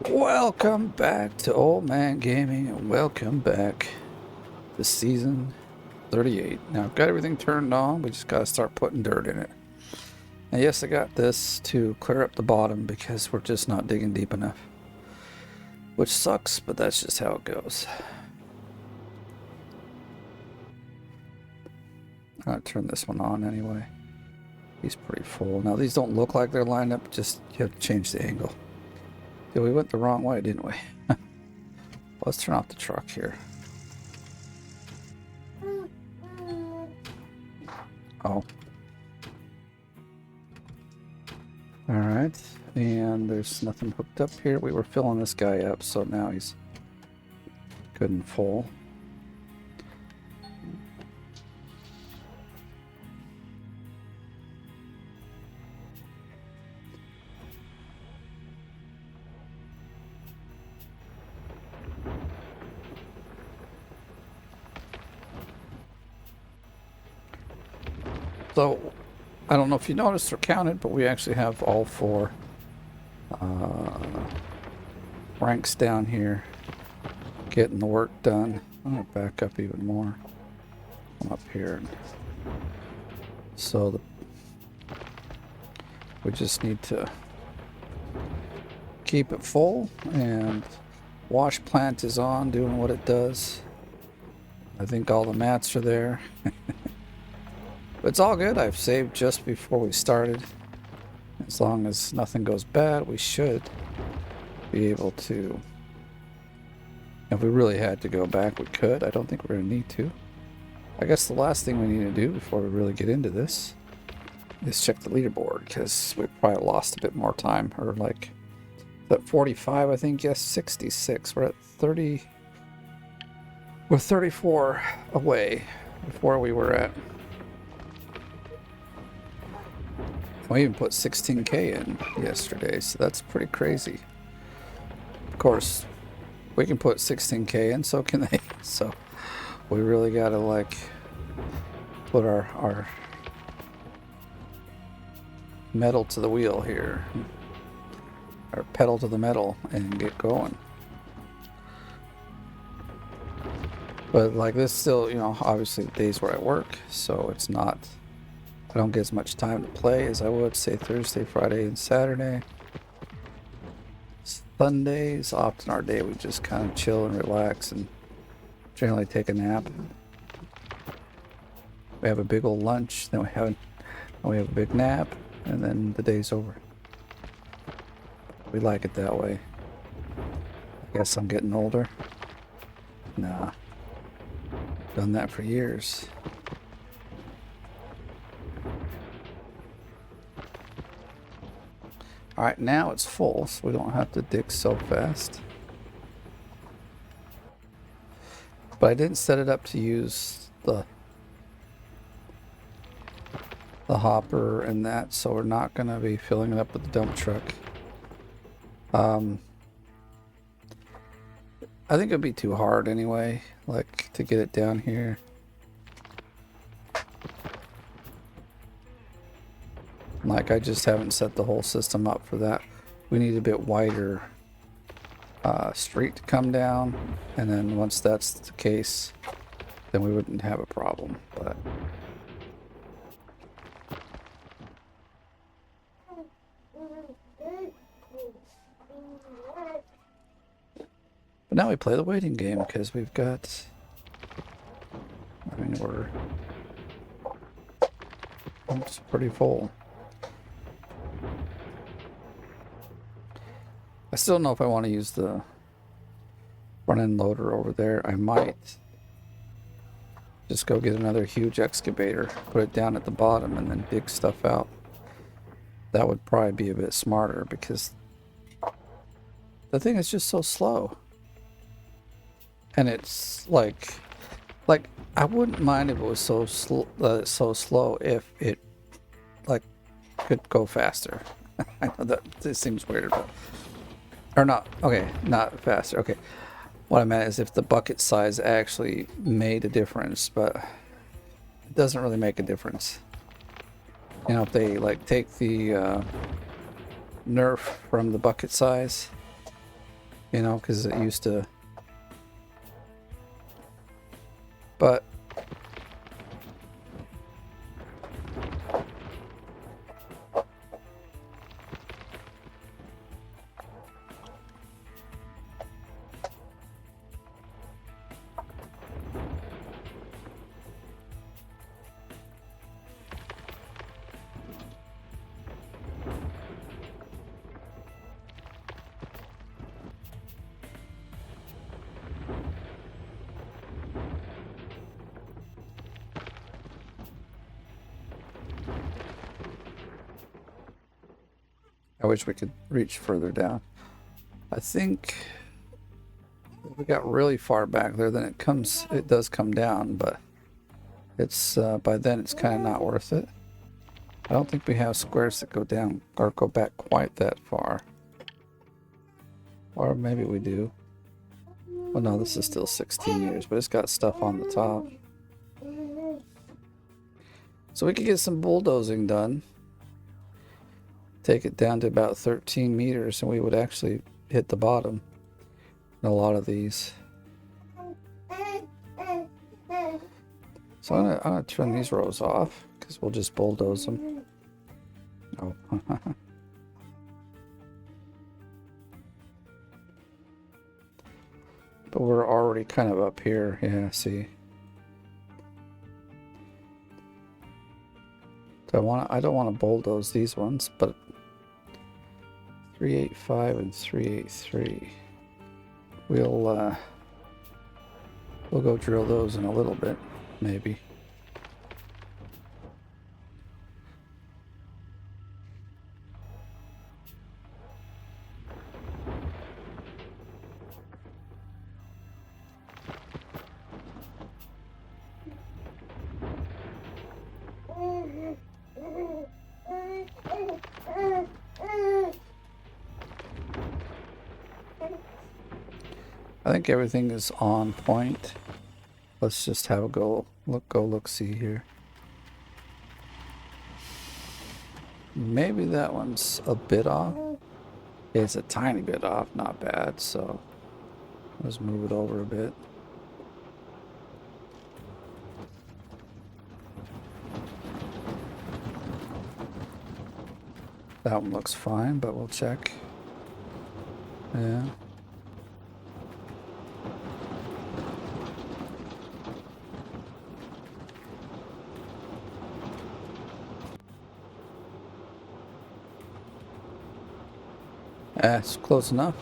Welcome back to Old Man Gaming, and welcome back to season 38. Now, I've got everything turned on. We just got to start putting dirt in it. And yes, I got this to clear up the bottom because we're just not digging deep enough. Which sucks, but that's just how it goes. I'm going to turn this one on anyway. He's pretty full. Now, these don't look like they're lined up, just you have to change the angle. Yeah, we went the wrong way, didn't we? Let's turn off the truck here. Oh. Alright, and there's nothing hooked up here. We were filling this guy up, so now he's good and full. So, I don't know if you noticed or counted, but we actually have all four ranks down here getting the work done. I'm going to back up even more. I'm up here. So, we just need to keep it full, and wash plant is on, doing what it does. I think all the mats are there. But it's all good. I've saved just before we started. As long as nothing goes bad, we should be able to. If we really had to go back, we could. I don't think we're going to need to. I guess the last thing we need to do before we really get into this is check the leaderboard, because we probably lost a bit more time. Or like at 45, I think. Yes, 66. We're at 30. We're 34 away before we were at. We even put 16K in yesterday, so that's pretty crazy. Of course, we can put 16K in, so can they. So we really gotta like put our metal to the wheel here, our pedal to the metal, and get going. But like this still, you know, obviously the days where I work, so it's not, I don't get as much time to play as I would, say, Thursday, Friday, and Saturday. Sundays, often our day we just kind of chill and relax and generally take a nap. We have a big old lunch, then we have a big nap, and then the day's over. We like it that way. I guess I'm getting older. Nah. Done that for years. Alright, now it's full, so we don't have to dig so fast. But I didn't set it up to use the hopper and that, so we're not going to be filling it up with the dump truck. I think it'd be too hard anyway, like, to get it down here. Like, I just haven't set the whole system up for that. We need a bit wider street to come down, and then once that's the case, then we wouldn't have a problem. But now we play the waiting game, because we've got, I mean, we're it's pretty full. I still don't know if I want to use the front-end loader over there. I might just go get another huge excavator, put it down at the bottom, and then dig stuff out. That would probably be a bit smarter, because the thing is just so slow. And it's like I wouldn't mind if it was so slow if it like could go faster. I know that this seems weird, but or not. Okay, not faster. Okay, what I meant is if the bucket size actually made a difference, but it doesn't really make a difference. You know, if they like take the nerf from the bucket size you know, because it used to. But I wish we could reach further down. I think if we got really far back there, then it does come down, but it's by then it's kind of not worth it. I don't think we have squares that go down or go back quite that far. Or maybe we do. Well, no, this is still 16 meters, but it's got stuff on the top. So we could get some bulldozing done. Take it down to about 13 meters, and we would actually hit the bottom in a lot of these. So I'm gonna turn these rows off because we'll just bulldoze them. Oh. But we're already kind of up here. Yeah, see. So I don't want to bulldoze these ones, but 385 and 383. We'll go drill those in a little bit, maybe. I think everything is on point. Let's just have a go look see here. Maybe that one's a bit off. It's a tiny bit off, not bad, so let's move it over a bit. That one looks fine, but we'll check. Yeah. It's close enough.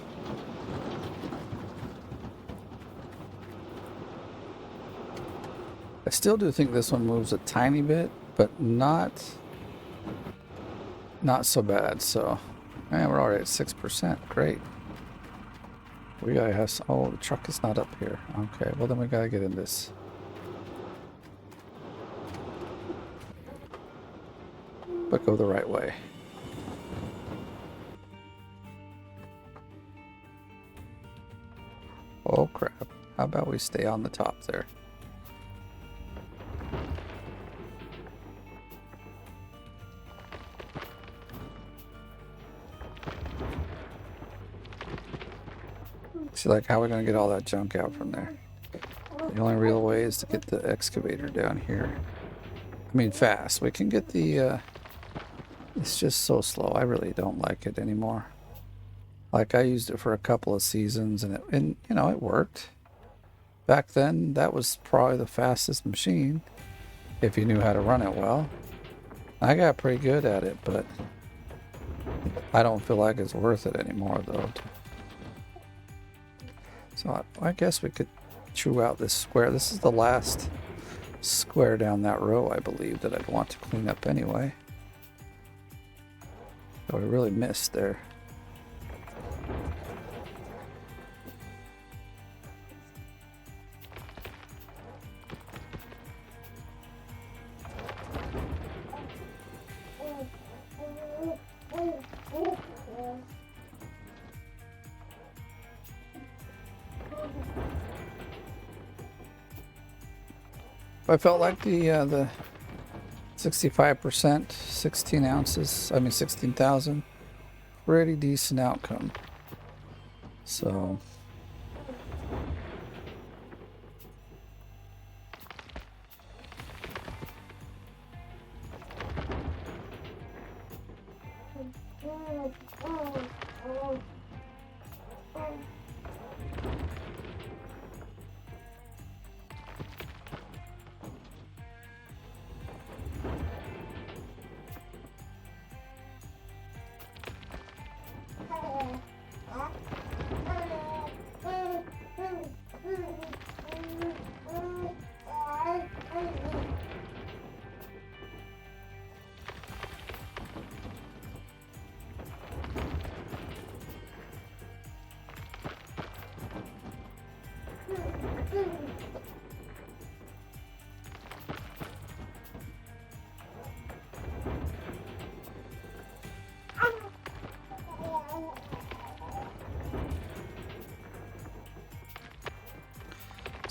I still do think this one moves a tiny bit, but not so bad. So, man, we're already at 6%. Great. We gotta have some. Oh, the truck is not up here. Okay, well then we gotta get in this. But go the right way. Oh crap. How about we stay on the top there? See, like, how are we going to get all that junk out from there? The only real way is to get the excavator down here. I mean, fast. We can get the... it's just so slow. I really don't like it anymore. Like, I used it for a couple of seasons, and you know, it worked. Back then, that was probably the fastest machine, if you knew how to run it well. I got pretty good at it, but I don't feel like it's worth it anymore, though. So I guess we could chew out this square. This is the last square down that row, I believe, that I'd want to clean up anyway. So we really missed there. I felt like the 65%, 16 ounces, I mean 16,000, pretty decent outcome. So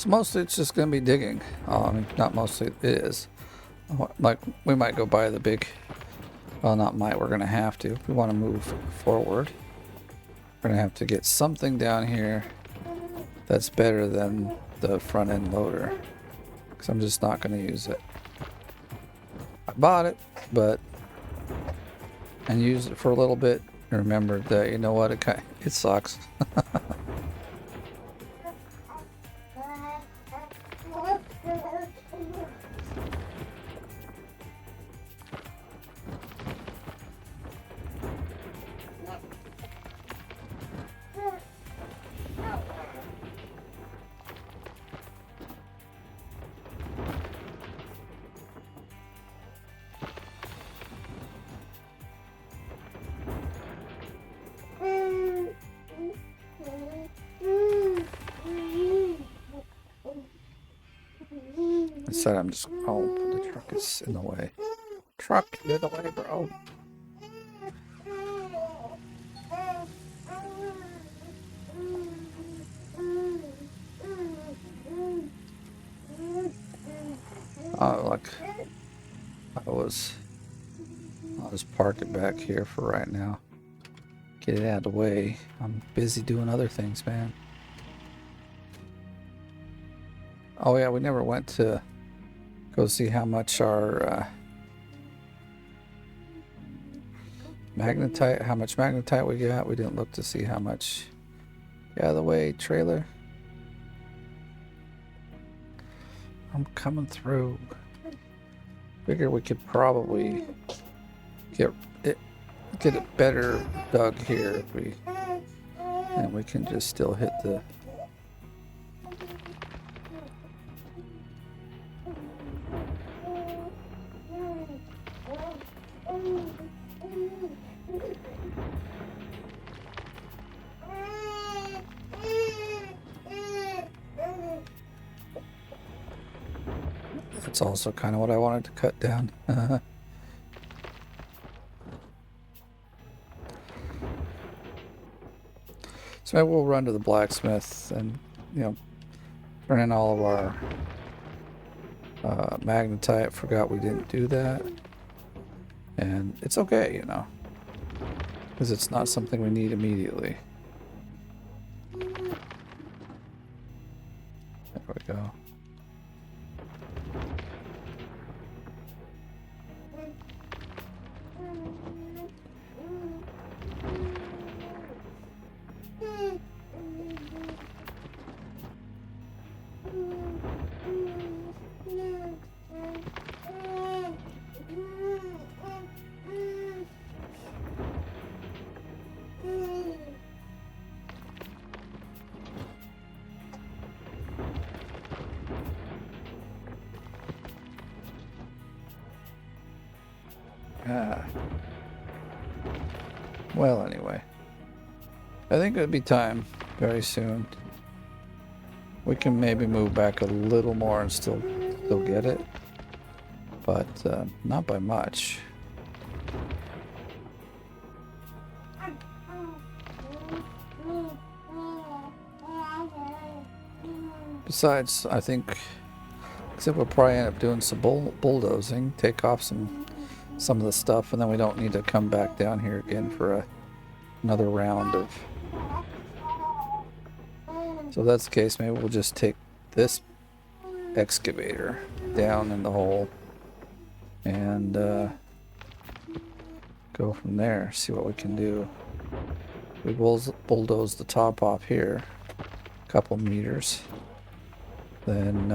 mostly it's just going to be digging. I mean, not mostly, it is. Like, we might go by the big... Well, not might, we're going to have to. If we want to move forward, we're going to have to get something down here that's better than the front end loader. Because I'm just not going to use it. I bought it, but... And used it for a little bit. And remembered that, you know what, it sucks. Instead, I'm just... Oh, the truck is in the way. Truck, you're in the way, bro. Oh, look. I'll just park it back here for right now. Get it out of the way. I'm busy doing other things, man. Oh yeah, we never went to go see how much our magnetite, how much magnetite we got. We didn't look to see how much. Get out of the way, trailer. I'm coming through. Figure we could probably get it better dug here if we, and we can just still hit the. That's also kind of what I wanted to cut down. So maybe we'll run to the blacksmith and, you know, turn in all of our magnetite. Forgot we didn't do that. And it's okay, you know, because it's not something we need immediately. There we go. Well, anyway, I think it'll be time very soon. We can maybe move back a little more and still get it, but not by much. Besides, I think, except we'll probably end up doing some bulldozing, take off some of the stuff, and then we don't need to come back down here again for another round of So if that's the case, maybe we'll just take this excavator down in the hole and go from there, see what we can do. We bulldoze the top off here a couple meters, then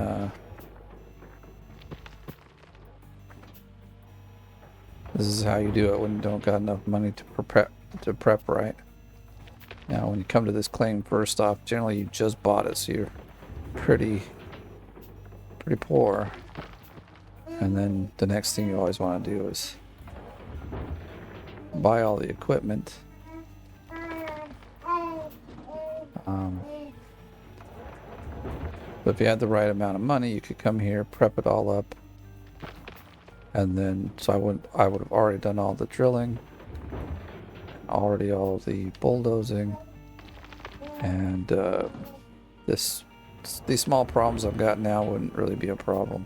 this is how you do it when you don't got enough money to prep right. Now when you come to this claim, first off, generally you just bought it, so you're pretty poor. And then the next thing you always want to do is buy all the equipment. But if you had the right amount of money, you could come here, prep it all up, and then I would have already done all the drilling, already all the bulldozing, and these small problems I've got now wouldn't really be a problem.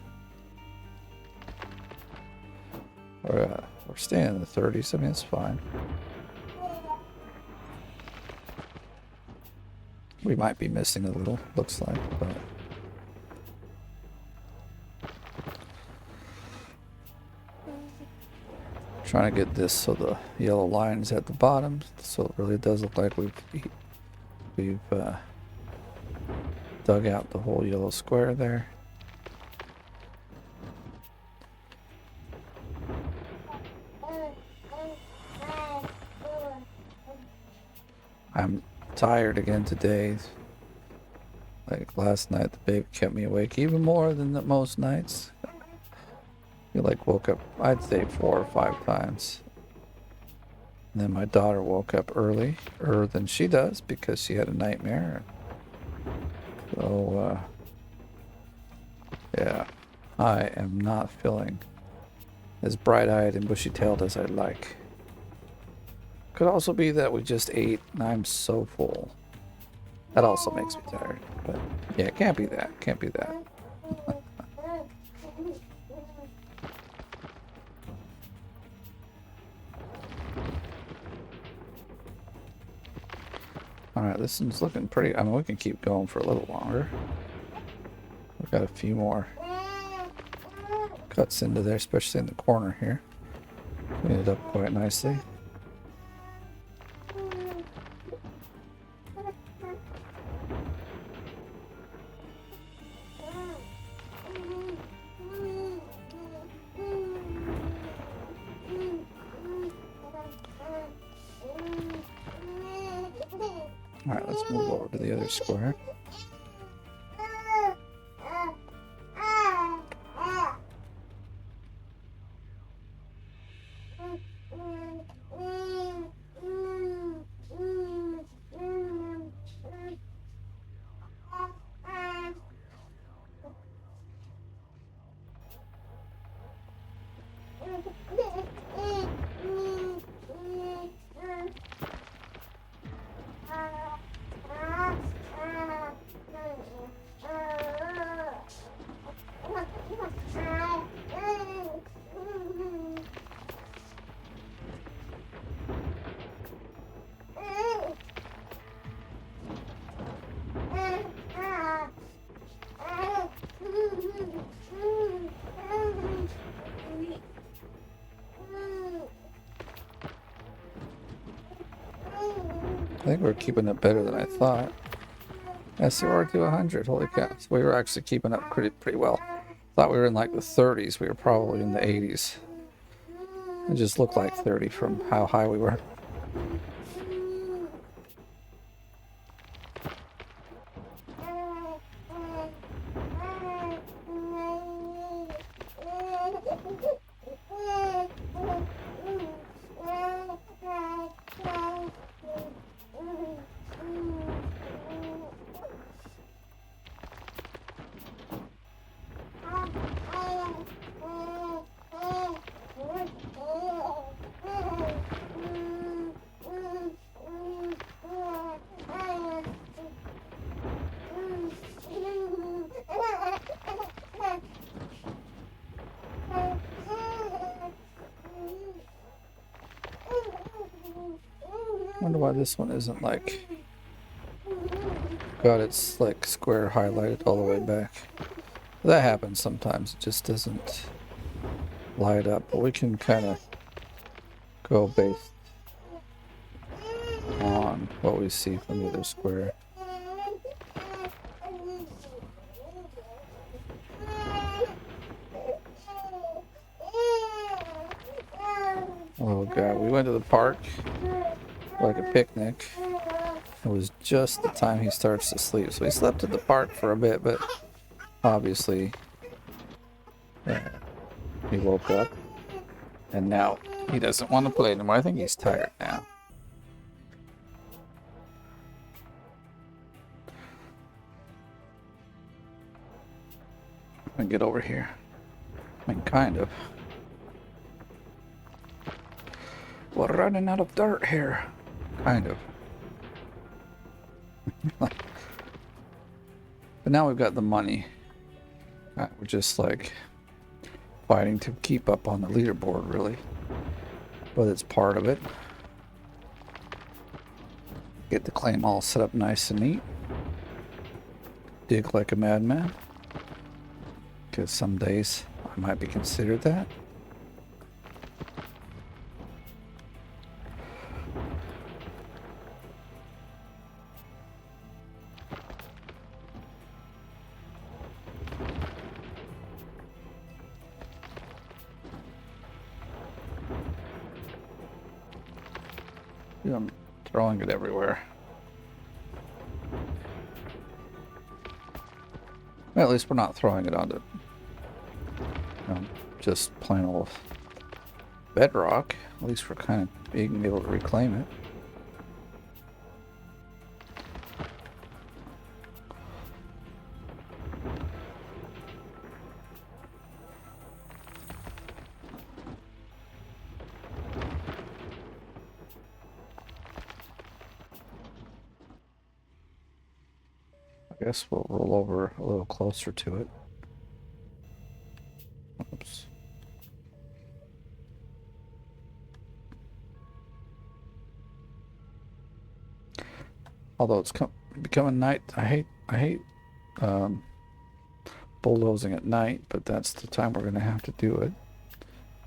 We're staying in the 30s. I mean, it's fine. We might be missing a little, looks like, but trying to get this so the yellow line is at the bottom, so it really does look like we've dug out the whole yellow square there. I'm tired again today. Like last night, the baby kept me awake even more than most nights. We like woke up, I'd say 4 or 5 times. And then my daughter woke up earlier than she does because she had a nightmare. So, yeah, I am not feeling as bright-eyed and bushy-tailed as I'd like. Could also be that we just ate and I'm so full. That also makes me tired. But yeah, it can't be that. Can't be that. Alright, this one's looking pretty. I mean, we can keep going for a little longer. We've got a few more cuts into there, especially in the corner here. Clean it up quite nicely. Alright, let's move over to the other square. I think we're keeping it better than I thought. SCR to 100, holy cow. So we were actually keeping up pretty well. Thought we were in like the 30s, we were probably in the 80s. It just looked like 30 from how high we were. Wonder why this one isn't like got its like square highlighted all the way back. That happens sometimes. It just doesn't light up, but we can kind of go based on what we see from the other square. Oh god, we went to the park like a picnic. It was just the time he starts to sleep, so he slept at the park for a bit, but obviously he woke up and now he doesn't want to play anymore. I think he's tired now. I'm gonna get over here. I mean, kind of. We're running out of dirt here. Kind of. But now we've got the money. We're just like fighting to keep up on the leaderboard, really. But it's part of it. Get the claim all set up nice and neat. Dig like a madman. Because some days I might be considered that. I'm throwing it everywhere. Well, at least we're not throwing it onto just plain old bedrock. At least we're kind of being able to reclaim it. I guess we'll roll over a little closer to it. Oops. Although it's becoming night, I hate bulldozing at night, but that's the time we're gonna have to do it.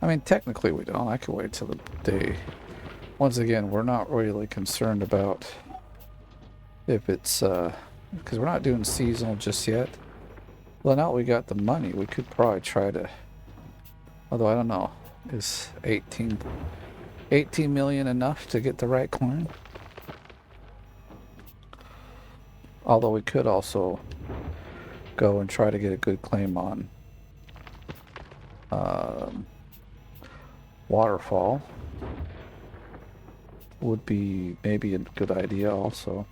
I mean, technically we don't. I could wait till the day. Once again, we're not really concerned about if it's because we're not doing seasonal just yet. Well, now we got the money, we could probably try to, although I don't know, is 18 million enough to get the right coin? Although we could also go and try to get a good claim on waterfall. Would be maybe a good idea also.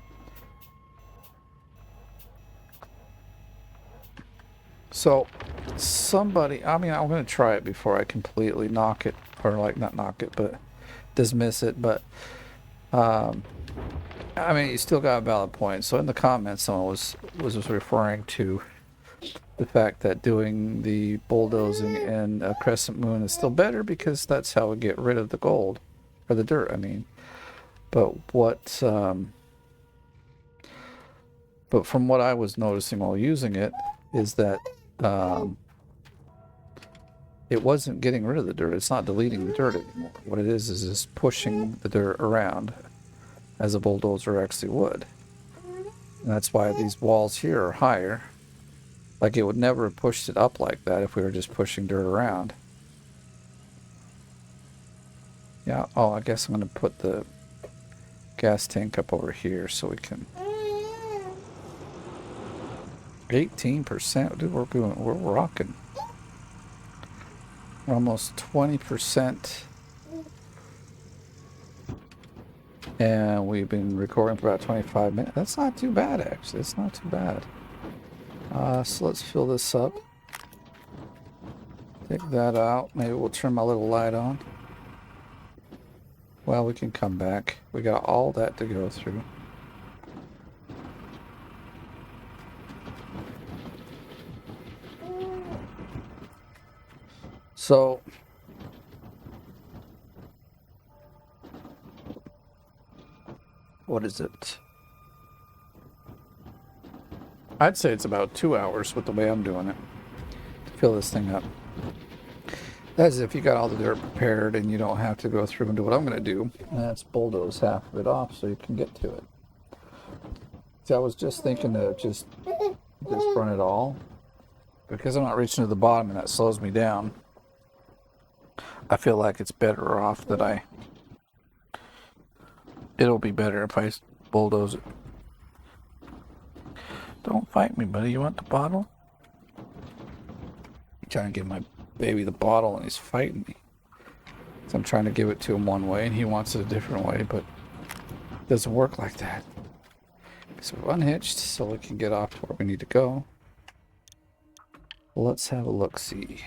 So somebody, I mean, I'm going to try it before I completely knock it, or like not knock it, but dismiss it. But I mean, you still got a valid point. So in the comments, someone was referring to the fact that doing the bulldozing in a crescent moon is still better because that's how we get rid of the gold, or the dirt, I mean. But what, but from what I was noticing while using it is that it wasn't getting rid of the dirt. It's not deleting the dirt anymore. What it is just pushing the dirt around as a bulldozer actually would. And that's why these walls here are higher. Like, it would never have pushed it up like that if we were just pushing dirt around. Yeah, oh, I guess I'm going to put the gas tank up over here so we can... 18%, dude, we're rocking. We're almost 20%. And we've been recording for about 25 minutes. That's not too bad, actually. It's not too bad. So let's fill this up. Take that out. Maybe we'll turn my little light on. Well, we can come back. We got all that to go through. So, what is it? I'd say it's about 2 hours with the way I'm doing it to fill this thing up. As if you got all the dirt prepared and you don't have to go through and do what I'm going to do. And that's bulldoze half of it off so you can get to it. See, I was just thinking to just run it all. Because I'm not reaching to the bottom and that slows me down. I feel like it's better off that it'll be better if I bulldoze it. Don't fight me, buddy. You want the bottle? I'm trying to give my baby the bottle and he's fighting me. So I'm trying to give it to him one way and he wants it a different way, but it doesn't work like that. So we're unhitched so we can get off to where we need to go. Let's have a look-see.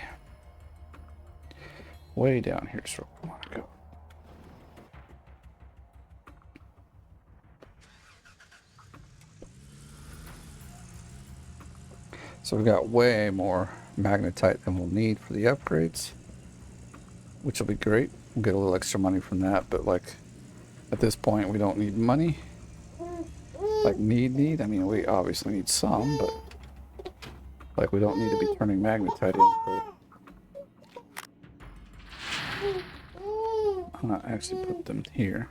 Way down here is where we want to go. So we've got way more magnetite than we'll need for the upgrades, which will be great. We'll get a little extra money from that, but like at this point we don't need money. Like need. I mean, we obviously need some, but like we don't need to be turning magnetite in for... I'm not actually put them here.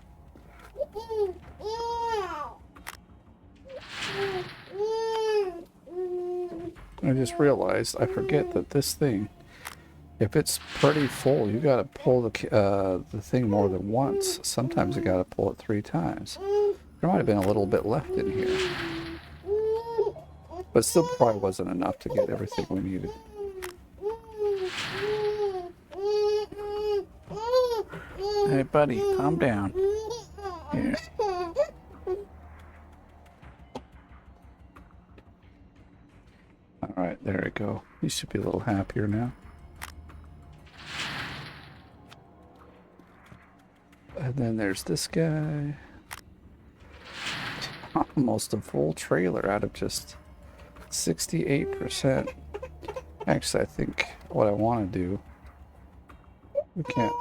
I just realized I forget that this thing, if it's pretty full, you gotta pull the thing more than once. Sometimes you gotta pull it 3 times. There might have been a little bit left in here, but still probably wasn't enough to get everything we needed. Hey buddy, calm down. Here. Alright, there we go. You should be a little happier now. And then there's this guy. Almost a full trailer out of just 68%. Actually, I think what I want to do... We can't...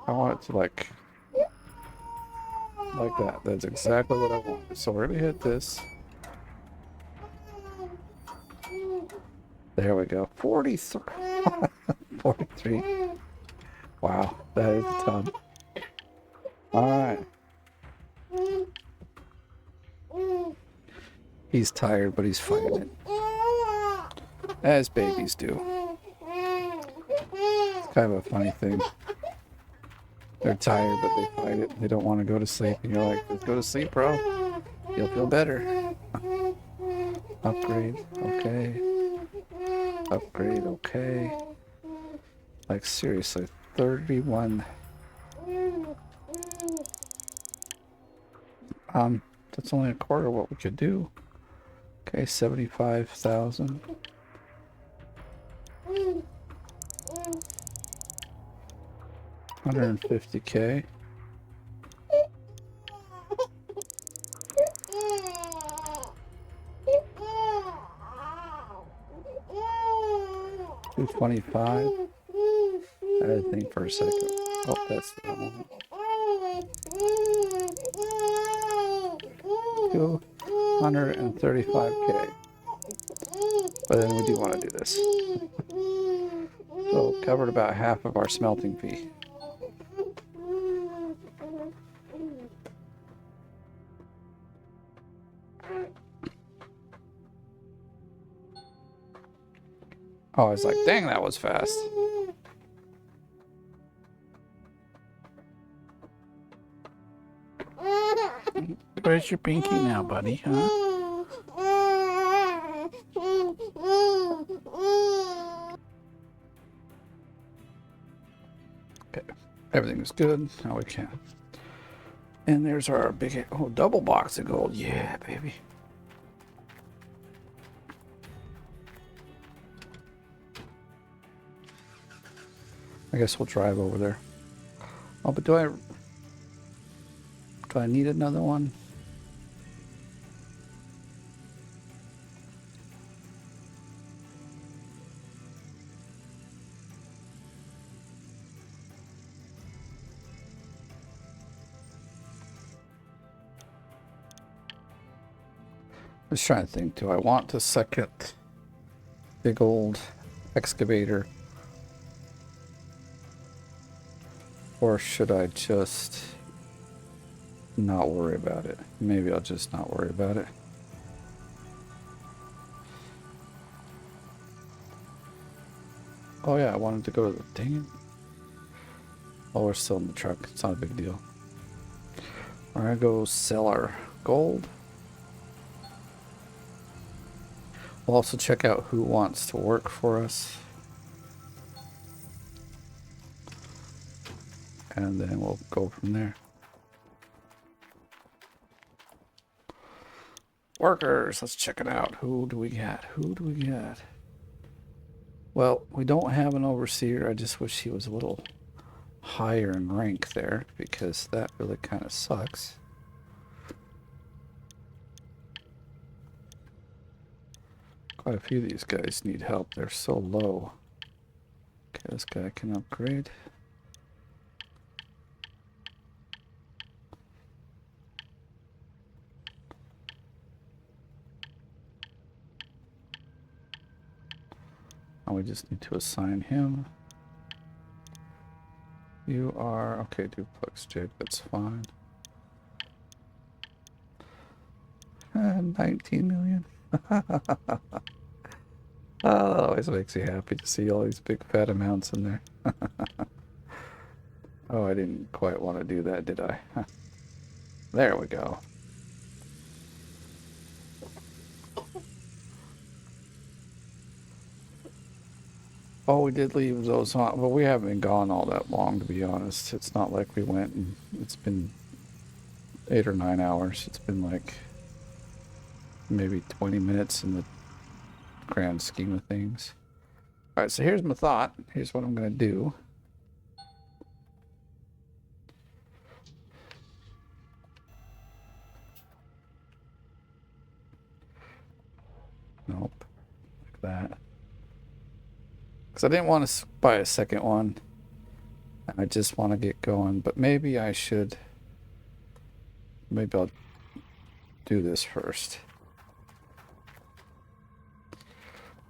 I want it to like that. That's exactly what I want. So we're going to hit this. There we go. 43. 43. Wow, that is a ton. Alright. He's tired, but he's fighting it. As babies do. It's kind of a funny thing. They're tired, but they fight it. They don't want to go to sleep. And you're like, let's go to sleep, bro. You'll feel better. Upgrade, okay. Upgrade, okay. Like, seriously, 31. That's only a quarter of what we could do. Okay, 75,000. $150K. $225. I had to think for a second. Oh, that's the one. 235K. But then we do want to do this. So covered about half of our smelting fee. Oh, I was like, dang, that was fast. Where's your pinky now, buddy, huh? Okay, everything is good. Now we can. And there's our big, double box of gold. Yeah, baby. I guess we'll drive over there. Oh, but do I need another one? was trying to think, do I want the second big old excavator? Or should I just not worry about it? Maybe I'll just not worry about it. Oh yeah, I wanted to go to the... Dang it. Oh, we're still in the truck. It's not a big deal. We're gonna go sell our gold. We'll also check out who wants to work for us. And then we'll go from there. Workers, let's check it out. Who do we got? Who do we got? Well, we don't have an overseer. I just wish he was a little higher in rank there, because that really kind of sucks. Quite a few of these guys need help. They're so low. Okay, this guy can upgrade. And we just need to assign him. You are... Okay, duplex jig, that's fine. 19 million. Oh, that always makes you happy to see all these big fat amounts in there. Oh, I didn't quite want to do that, did I? There we go. Oh, we did leave those on, but we haven't been gone all that long, to be honest. It's not like we went and it's been 8 or 9 hours. It's been like maybe 20 minutes in the grand scheme of things. All right, so here's my thought. Here's what I'm going to do. Nope, like that. Because I didn't want to buy a second one. I just want to get going, but maybe I should... Maybe I'll do this first.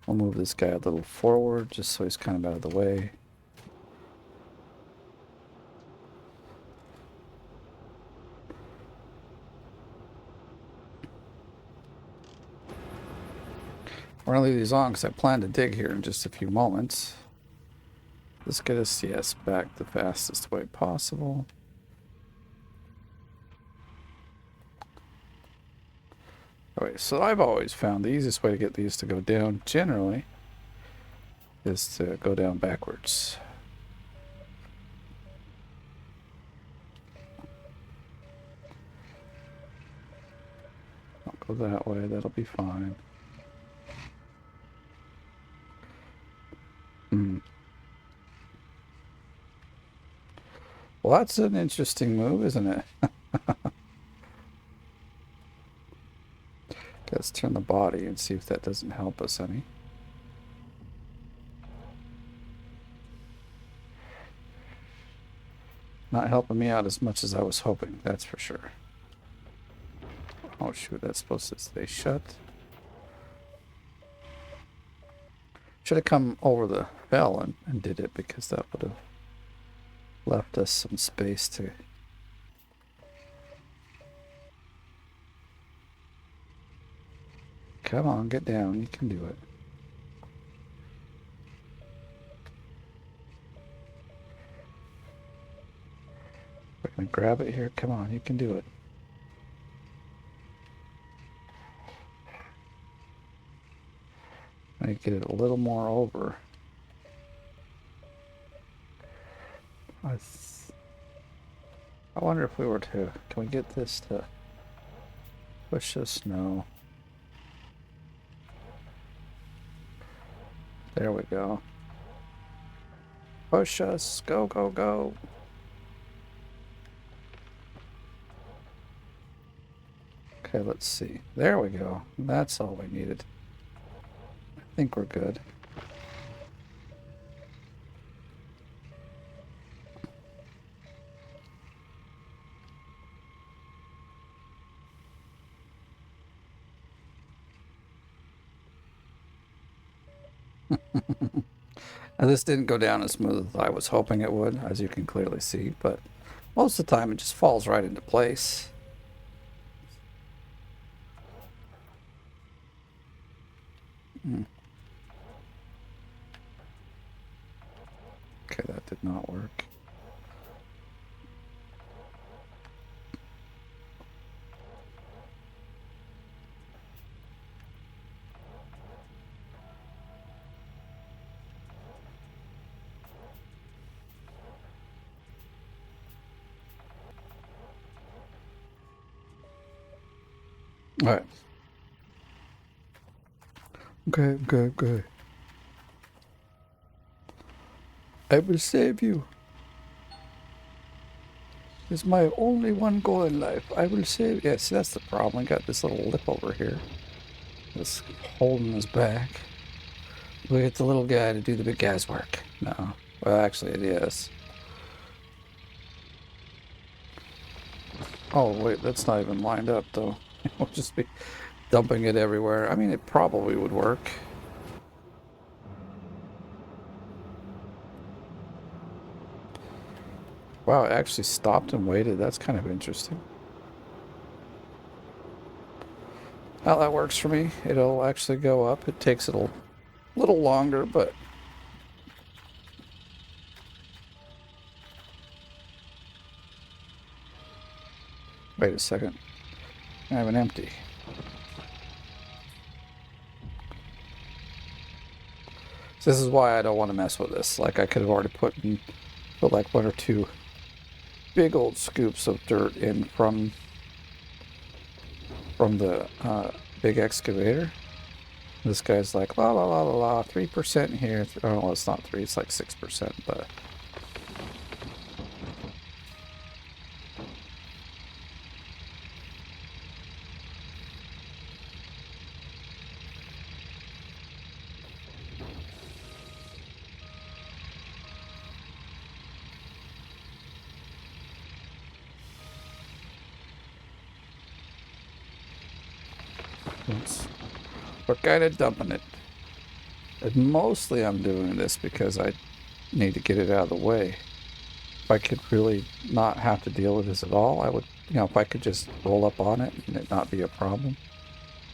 I'll move this guy a little forward just so he's kind of out of the way. We're going to leave these on because I plan to dig here in just a few moments. Let's get a CS back the fastest way possible. Alright, so I've always found the easiest way to get these to go down, generally, is to go down backwards. Don't go that way, that'll be fine. Well, that's an interesting move, isn't it? Let's turn the body and see if that doesn't help us any. Not helping me out as much as I was hoping, that's for sure. Oh shoot, that's supposed to stay shut. Should have come over the bell and did it, because that would have left us some space to... Come on, get down, you can do it. We're gonna grab it here, come on, you can do it. I get it a little more over. I wonder if we were to... Can we get this to push this? No. There we go. Push us. Go, go, go. Okay, let's see. There we go. That's all we needed. I think we're good. And this didn't go down as smooth as I was hoping it would, as you can clearly see, but most of the time it just falls right into place. Okay, that did not work. All right. Okay. I will save you. It's my only one goal in life. I will save. Yeah, see, that's the problem. I got this little lip over here that's holding us back. We get the little guy to do the big guy's work. No. Well, actually, it is. Oh, wait, that's not even lined up, though. We'll just be dumping it everywhere. I mean, it probably would work. Wow, it actually stopped and waited. That's kind of interesting. Well, that works for me. It'll actually go up. It takes it a little longer, but... Wait a second. I have an empty. So this is why I don't want to mess with this. Like, I could have already put like 1 or 2 big old scoops of dirt in from the big excavator. This guy's like, la la la la la, 3% here. Oh, well, it's not 3, it's like 6%, but... We're kind of dumping it. And mostly I'm doing this because I need to get it out of the way. If I could really not have to deal with this at all, I would, if I could just roll up on it and it not be a problem,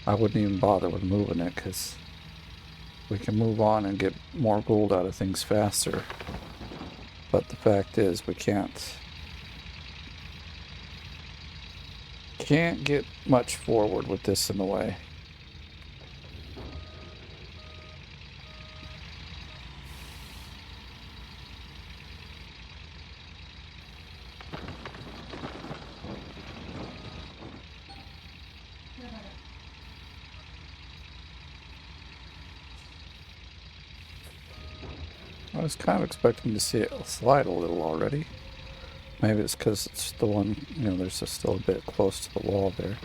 I wouldn't even bother with moving it because we can move on and get more gold out of things faster. But the fact is, we can't get much forward with this in the way. I was kind of expecting to see it slide a little already. Maybe it's because it's the one, there's still a bit close to the wall there.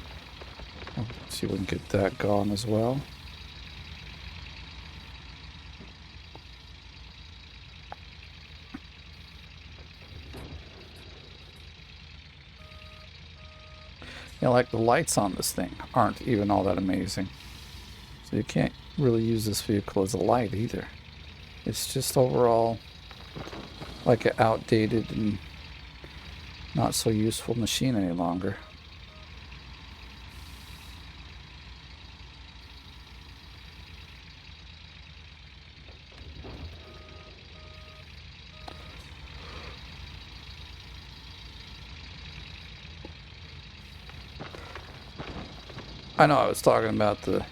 Let's see if we can get that gone as well. Like the lights on this thing aren't even all that amazing. So you can't really use this vehicle as a light either. It's just overall like an outdated and not so useful machine any longer. I know I was talking about the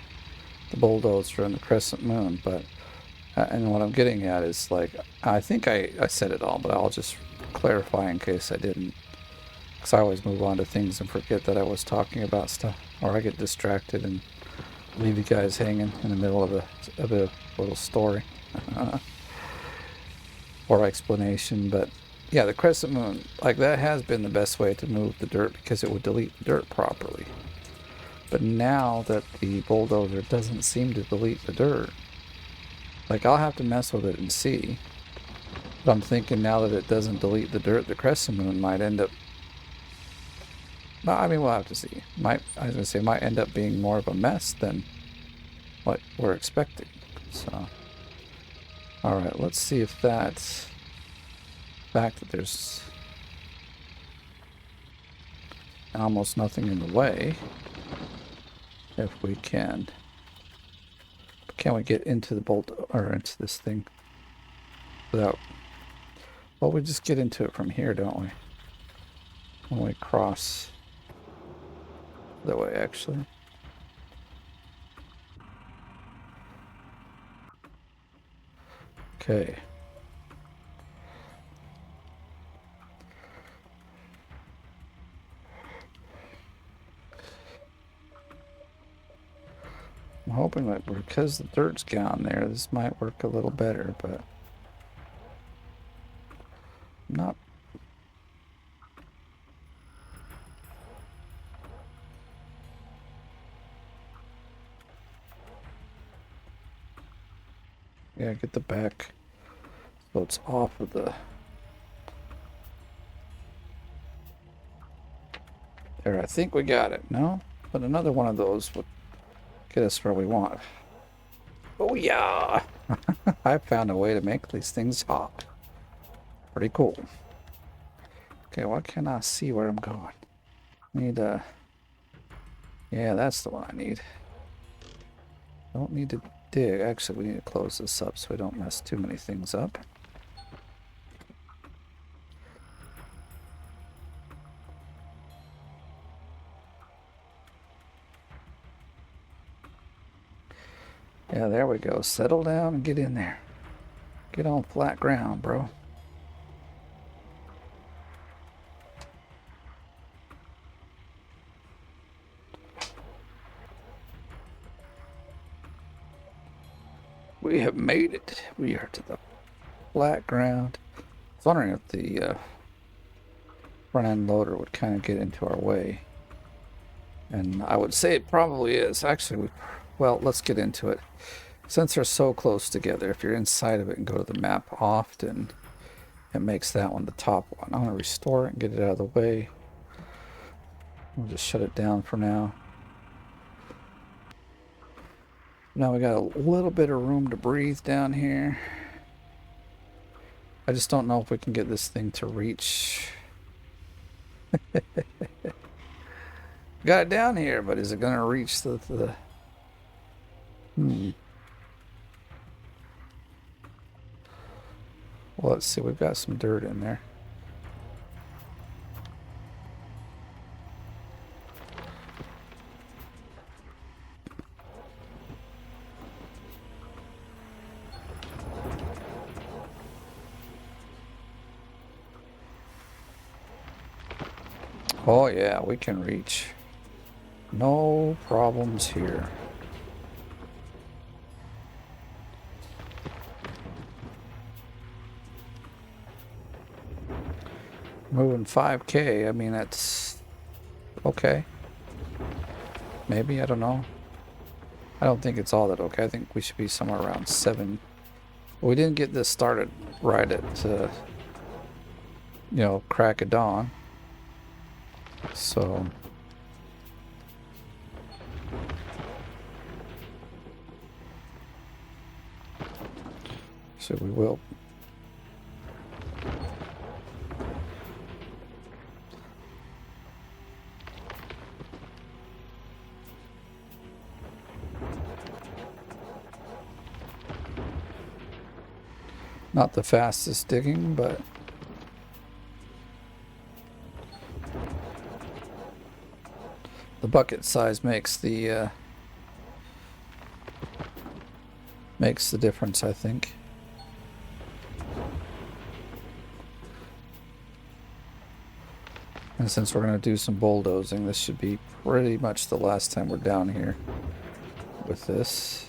bulldozer and the crescent moon, but and what I'm getting at is, like, I think I said it all, but I'll just clarify in case I didn't, because I always move on to things and forget that I was talking about stuff, or I get distracted and leave you guys hanging in the middle of a little story or explanation. But yeah, the crescent moon, like, that has been the best way to move the dirt because it would delete the dirt properly. But now that the bulldozer doesn't seem to delete the dirt, like, I'll have to mess with it and see. But I'm thinking now that it doesn't delete the dirt, the crescent moon might end up... I mean, we'll have to see. I was going to say, it might end up being more of a mess than what we're expecting. So, All right, let's see if that fact that there's almost nothing in the way, if we can we get into the bolt or into this thing without, well, we just get into it from here, don't we? When we cross that way, actually. Okay. I'm hoping that because the dirt's gone there, this might work a little better, but not. Yeah, get the back so it's off of the. There, I think we got it. No? But another one of those would get us where we want. Oh yeah! I found a way to make these things hot. Pretty cool. Okay, why can't I see where I'm going? Need a... Yeah, that's the one I need. Don't need to dig. Actually, we need to close this up so we don't mess too many things up. Yeah, there we go. Settle down and get in there. Get on flat ground, bro. We have made it. We are to the flat ground. I was wondering if the front end loader would kind of get into our way. And I would say it probably is. Actually, well, let's get into it. Since they're so close together, if you're inside of it and go to the map often, it makes that one the top one. I'm going to restore it and get it out of the way. We'll just shut it down for now. Now we got a little bit of room to breathe down here. I just don't know if we can get this thing to reach. Got it down here, but is it going to reach the... Well, let's see. We've got some dirt in there. Oh yeah, we can reach. No problems here. Moving 5K, I mean, that's okay. Maybe, I don't know. I don't think it's all that okay. I think we should be somewhere around 7. We didn't get this started right at, you know, crack of dawn. So... So we will. Not the fastest digging, but the bucket size makes the difference, I think. And since we're going to do some bulldozing, this should be pretty much the last time we're down here with this.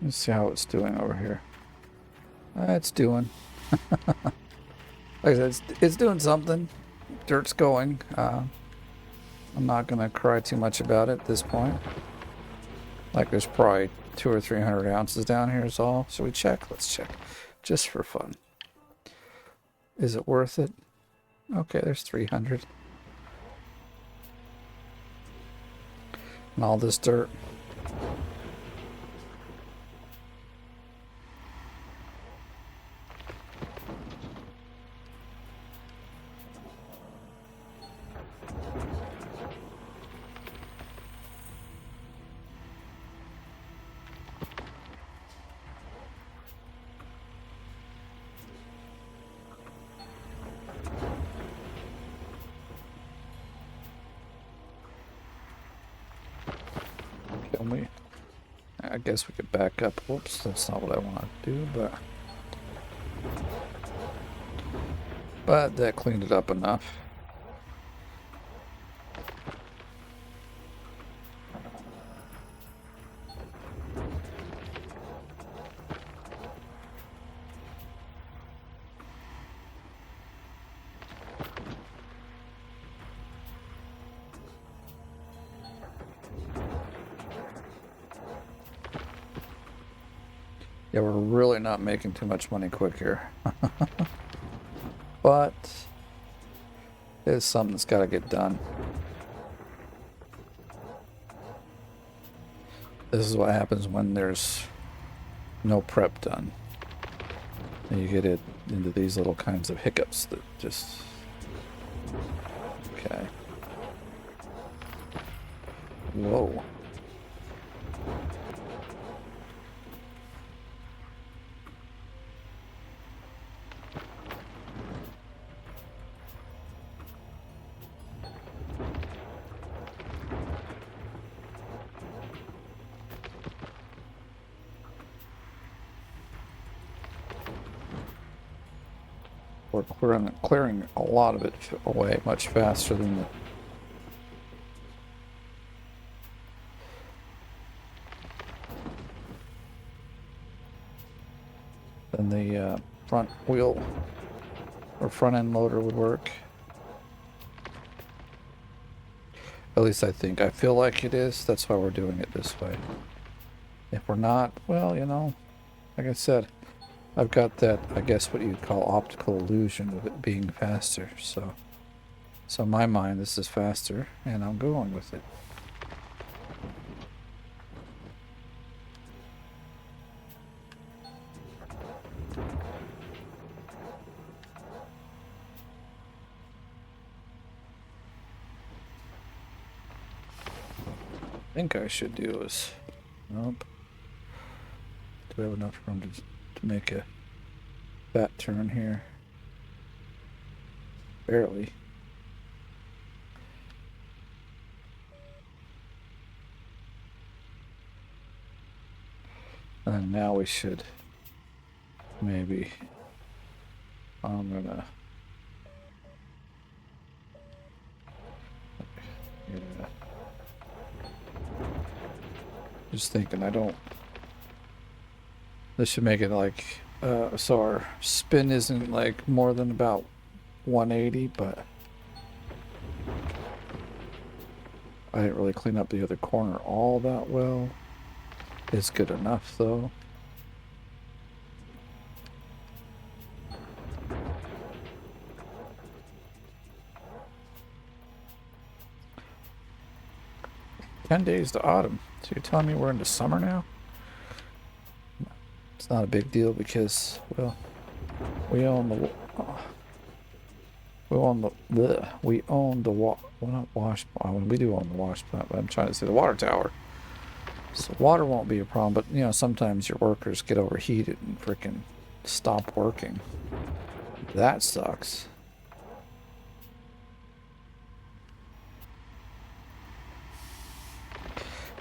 Let's see how it's doing over here. It's doing. Like I said, it's doing something. Dirt's going. I'm not going to cry too much about it at this point. Like there's probably 200 or 300 ounces down here is all. Should we check? Let's check. just for fun. Is it worth it? Okay, there's 300. And all this dirt. Kill me. I guess we could back up. Whoops, that's not what I want to do, but that cleaned it up enough. Yeah, we're really not making too much money quick here. But it's something that's got to get done. This is what happens when there's no prep done. And you get it into these little kinds of hiccups that just... Okay. Whoa. We're clearing a lot of it away much faster than the front wheel or front end loader would work. At least I think. I feel like it is. That's why we're doing it this way. If we're not, well, you know, like I said, I've got that, I guess what you'd call optical illusion of it being faster. So in my mind, this is faster, and I'm going with it. I think I should do is, nope. Do we have enough room to make a fat turn here? Barely. And now we should maybe, I'm gonna, yeah. Just thinking, this should make it like, so our spin isn't like more than about 180, but I didn't really clean up the other corner all that well. It's good enough though. "10 days to autumn." So you're telling me we're into summer now? It's not a big deal because, well, we own the well, not wash, we do own the wash plant, but I'm trying to say the water tower. So water won't be a problem, but you know, sometimes your workers get overheated and freaking stop working. That sucks.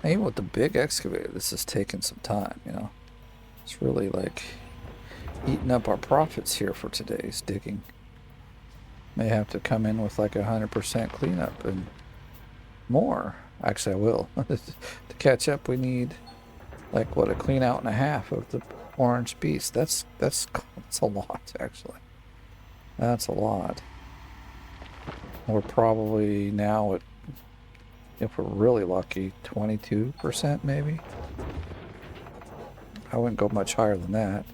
And even with the big excavator, this is taking some time, you know. It's really like eating up our profits here for today's digging. May have to come in with like 100% cleanup and more. Actually, I will. To catch up, we need like what, a clean out and a half of the orange beast. That's a lot, actually. That's a lot. We're probably now at, if we're really lucky, 22% maybe. I wouldn't go much higher than that.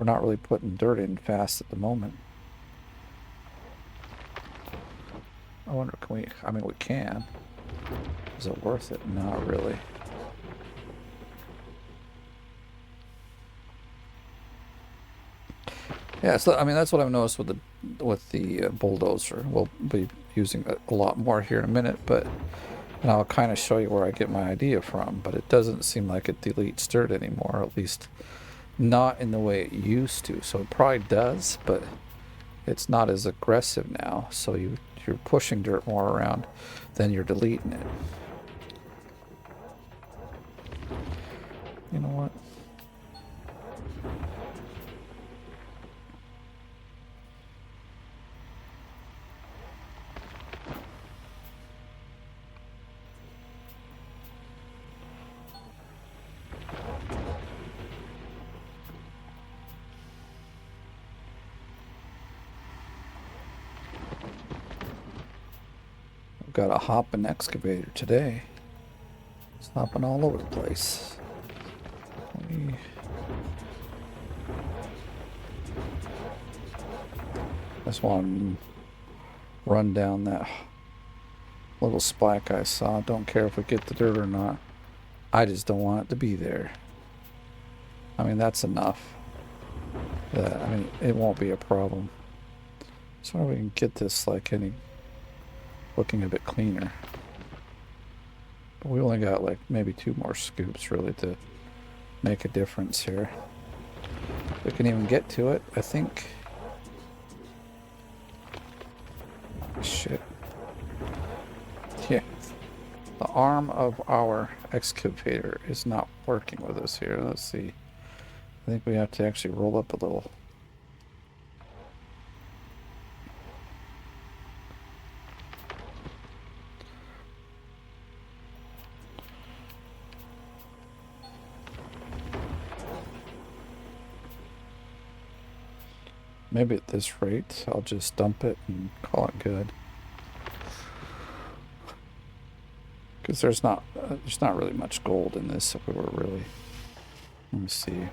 we're not really putting dirt in fast at the moment. I wonder, can we, I mean, we can. Is it worth it? Not really. Yeah, so I mean that's what I've noticed with the bulldozer. We'll be using it a lot more here in a minute, but and I'll kind of show you where I get my idea from. But it doesn't seem like it deletes dirt anymore, at least not in the way it used to. So it probably does, but it's not as aggressive now. So you're pushing dirt more around than you're deleting it. You know what? I've got a hopping excavator today. It's hopping all over the place. I just want to run down that little spike I saw. Don't care if we get the dirt or not. I just don't want it to be there. I mean, that's enough. I mean, it won't be a problem. So we can get this like looking a bit cleaner. But we only got like maybe 2 more scoops really to make a difference here. We can even get to it, I think. Shit. Yeah. The arm of our excavator is not working with us here. Let's see. I think we have to actually roll up a little. Maybe at this rate, I'll just dump it and call it good. Because there's not really much gold in this if we were really. Let me see.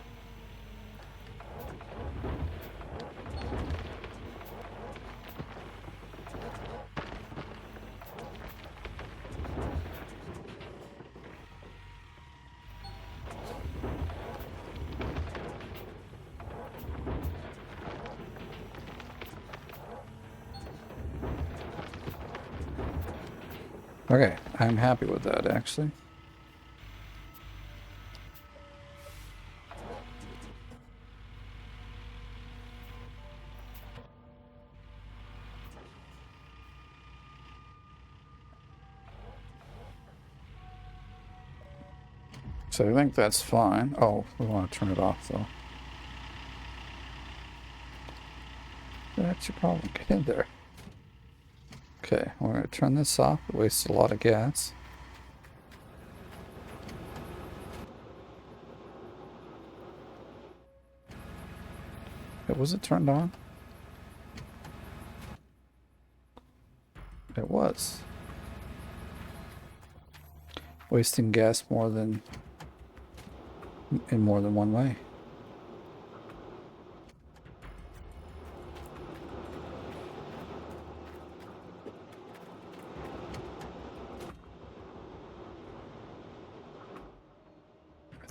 Okay, I'm happy with that actually. So I think that's fine. Oh, we want to turn it off though. That's your problem. Get in there. Okay, we're going to turn this off. It wastes a lot of gas. Was it turned on? It was. Wasting gas in more than one way.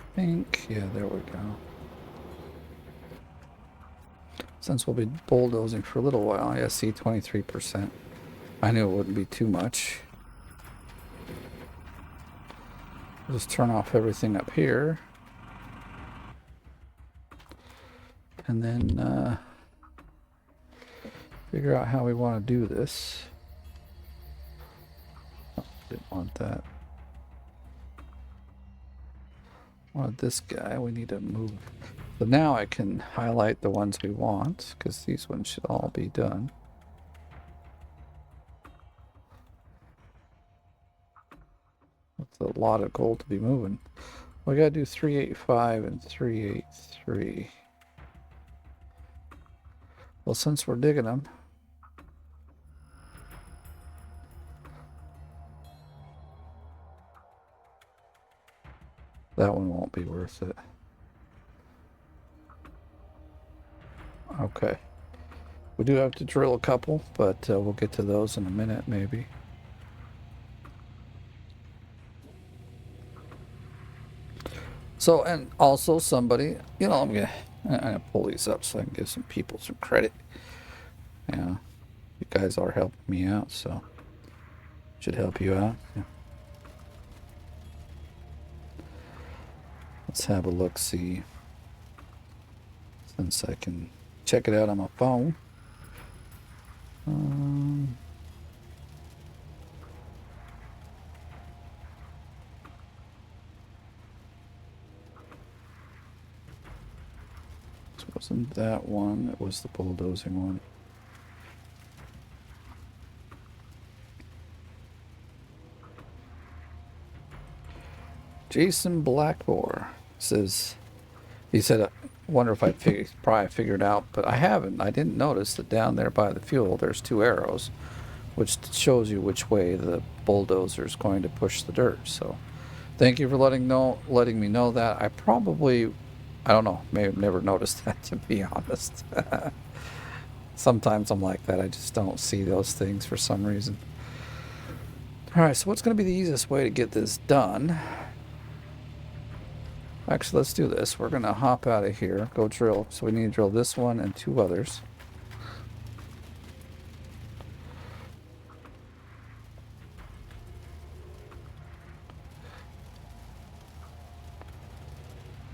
I think, yeah, there we go. Since we'll be bulldozing for a little while, I see 23%. I knew it wouldn't be too much. Just turn off everything up here. And then figure out how we want to do this. Oh, didn't want that. Wanted this guy. We need to move. So now I can highlight the ones we want, because these ones should all be done. That's a lot of gold to be moving. We gotta do 385 and 383. Well, since we're digging them, that one won't be worth it. Okay. We do have to drill a couple, but we'll get to those in a minute, maybe. So, and also somebody, I'm gonna pull these up so I can give some people some credit. Yeah, you guys are helping me out, so should help you out. Yeah. Let's have a look, see, since I can check it out on my phone. This wasn't that one, it was the bulldozing one. Jason Blackmore says, he said, I wonder if I probably figured out, but I haven't. I didn't notice that down there by the fuel, there's 2 arrows, which shows you which way the bulldozer is going to push the dirt. So thank you for letting me know that. I don't know, may have never noticed that, to be honest. Sometimes I'm like that. I just don't see those things for some reason. All right, so what's going to be the easiest way to get this done? Actually, let's do this. We're going to hop out of here, go drill. So we need to drill this one and 2 others.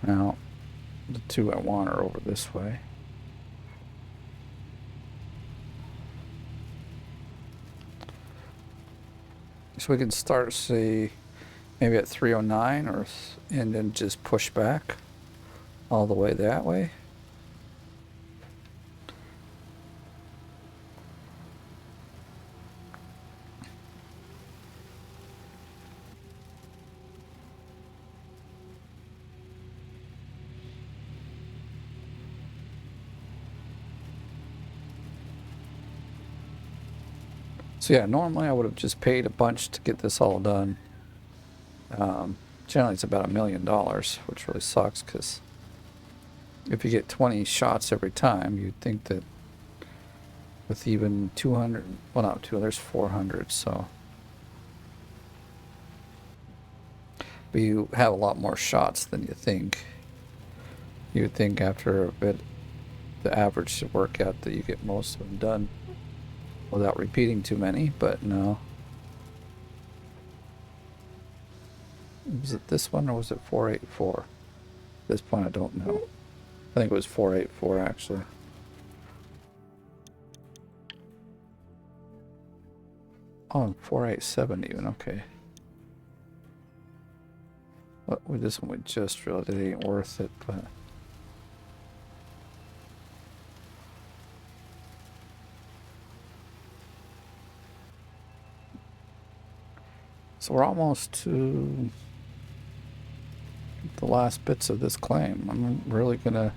Now, the 2 I want are over this way. So we can start, say, maybe at 309, and then just push back all the way that way. So yeah, normally I would have just paid a bunch to get this all done. Generally it's about $1 million, which really sucks, because if you get 20 shots every time, you'd think that with even 200, well, not 200, there's 400, so. But you have a lot more shots than you think. You would think after a bit, the average should work out that you get most of them done without repeating too many, but no. Was it this one or was it 484? At this point I don't know. I think it was 484 actually. Oh, 487 even, okay. Well, with this one we just drilled, it ain't worth it, but... So we're almost to the last bits of this claim. I'm really gonna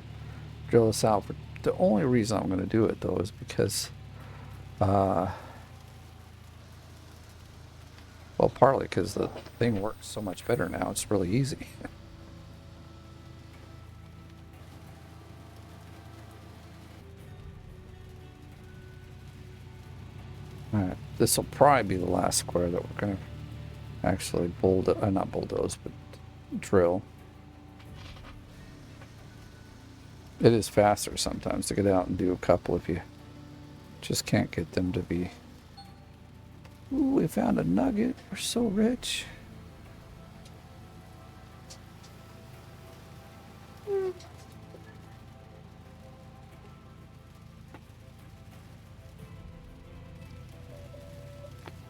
drill this out. But the only reason I'm gonna do it though is because, well, partly because the thing works so much better now. It's really easy. All right, this will probably be the last square that we're gonna actually not bulldoze, but drill. It is faster sometimes to get out and do a couple if you just can't get them to be. Ooh, we found a nugget. We're so rich.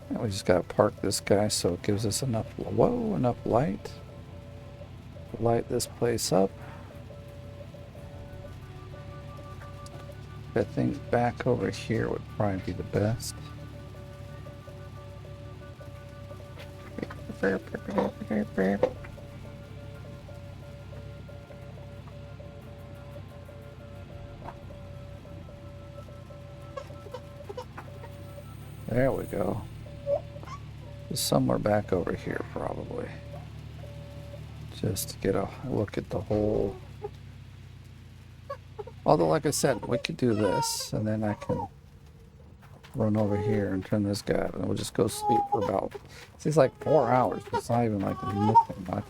And we just gotta park this guy so it gives us enough, enough light to light this place up. I think back over here would probably be the best. There we go. Just somewhere back over here probably. Just to get a look at the whole Although, like I said, we could do this, and then I can run over here and turn this guy up, and we'll just go sleep for about, it's like 4 hours. It's not even like missing much.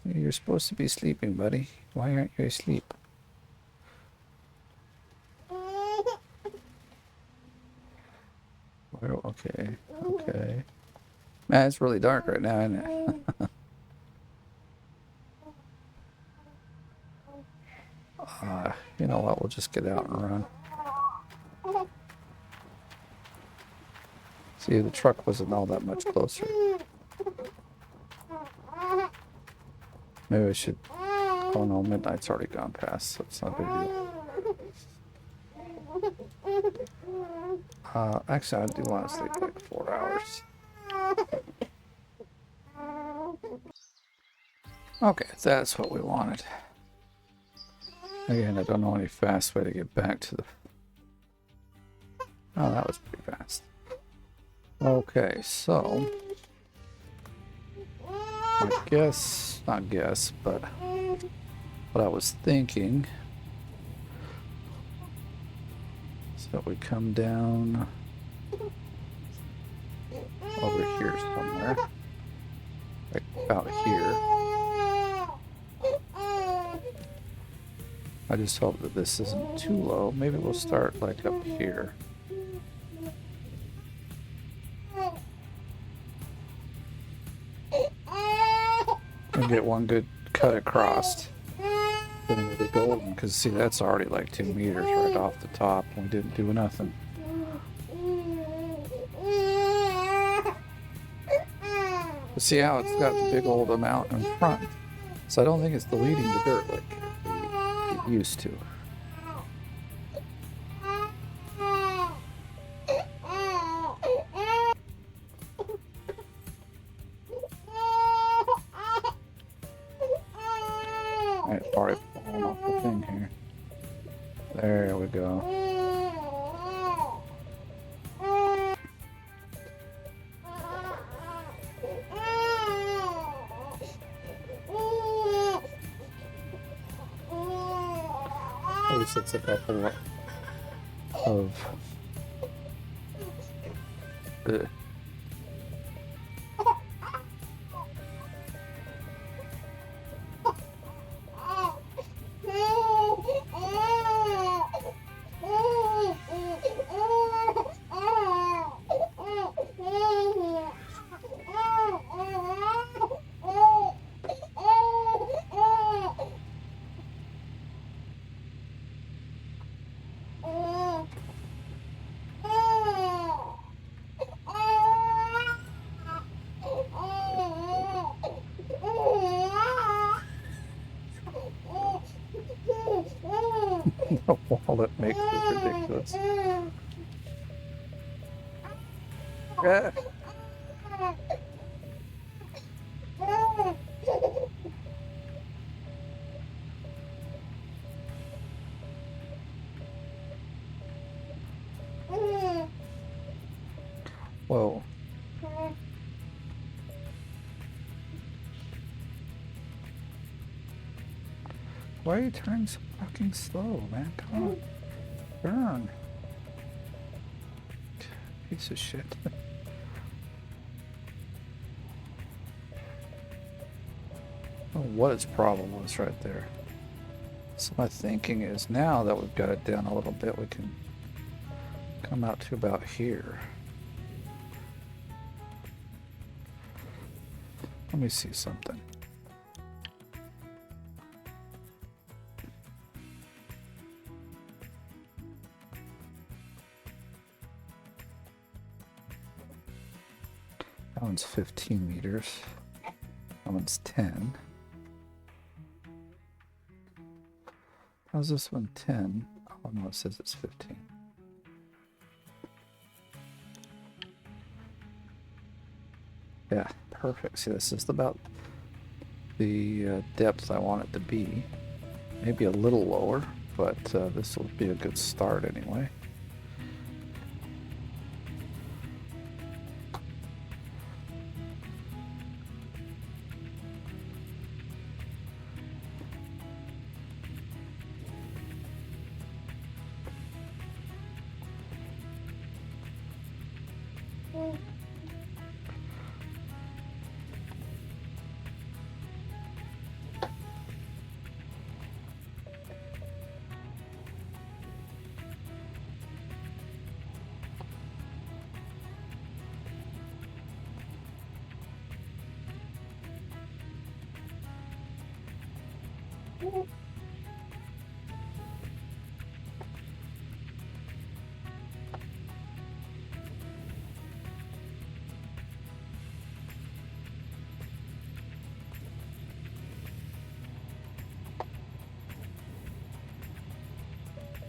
You're supposed to be sleeping, buddy. Why aren't you asleep? Well, okay, okay. Man, it's really dark right now, isn't it? You know what? We'll just get out and run. See, the truck wasn't all that much closer. Maybe I should... Oh no, midnight's already gone past, so it's not a big deal. Actually, I do want to sleep like 4 hours. Okay, that's what we wanted. Again, I don't know any fast way to get back to the... Oh, that was pretty fast. Okay, so... I guess... Not guess, but... What I was thinking... So we come down... Over here somewhere. Like about here. I just hope that this isn't too low. Maybe we'll start like up here. And get one good cut across. Then we'll be golden, because see, that's already like 2 meters right off the top. We didn't do nothing. But see how it's got the big old amount in front. So I don't think it's deleting the dirt like it used to. Alright, probably falling off the thing here. There we go. At least it's a couple of the wall that makes this ridiculous. Yeah. Whoa. Why are you turning so fucking slow, man? Come on. Burn. Piece of shit. I don't know what its problem was right there. So my thinking is now that we've got it down a little bit, we can come out to about here. Let me see something. That one's 15 meters. That one's 10. How's this one 10? Oh no, it says it's 15. Yeah, perfect. See, this is about the depth I want it to be. Maybe a little lower, but this will be a good start anyway.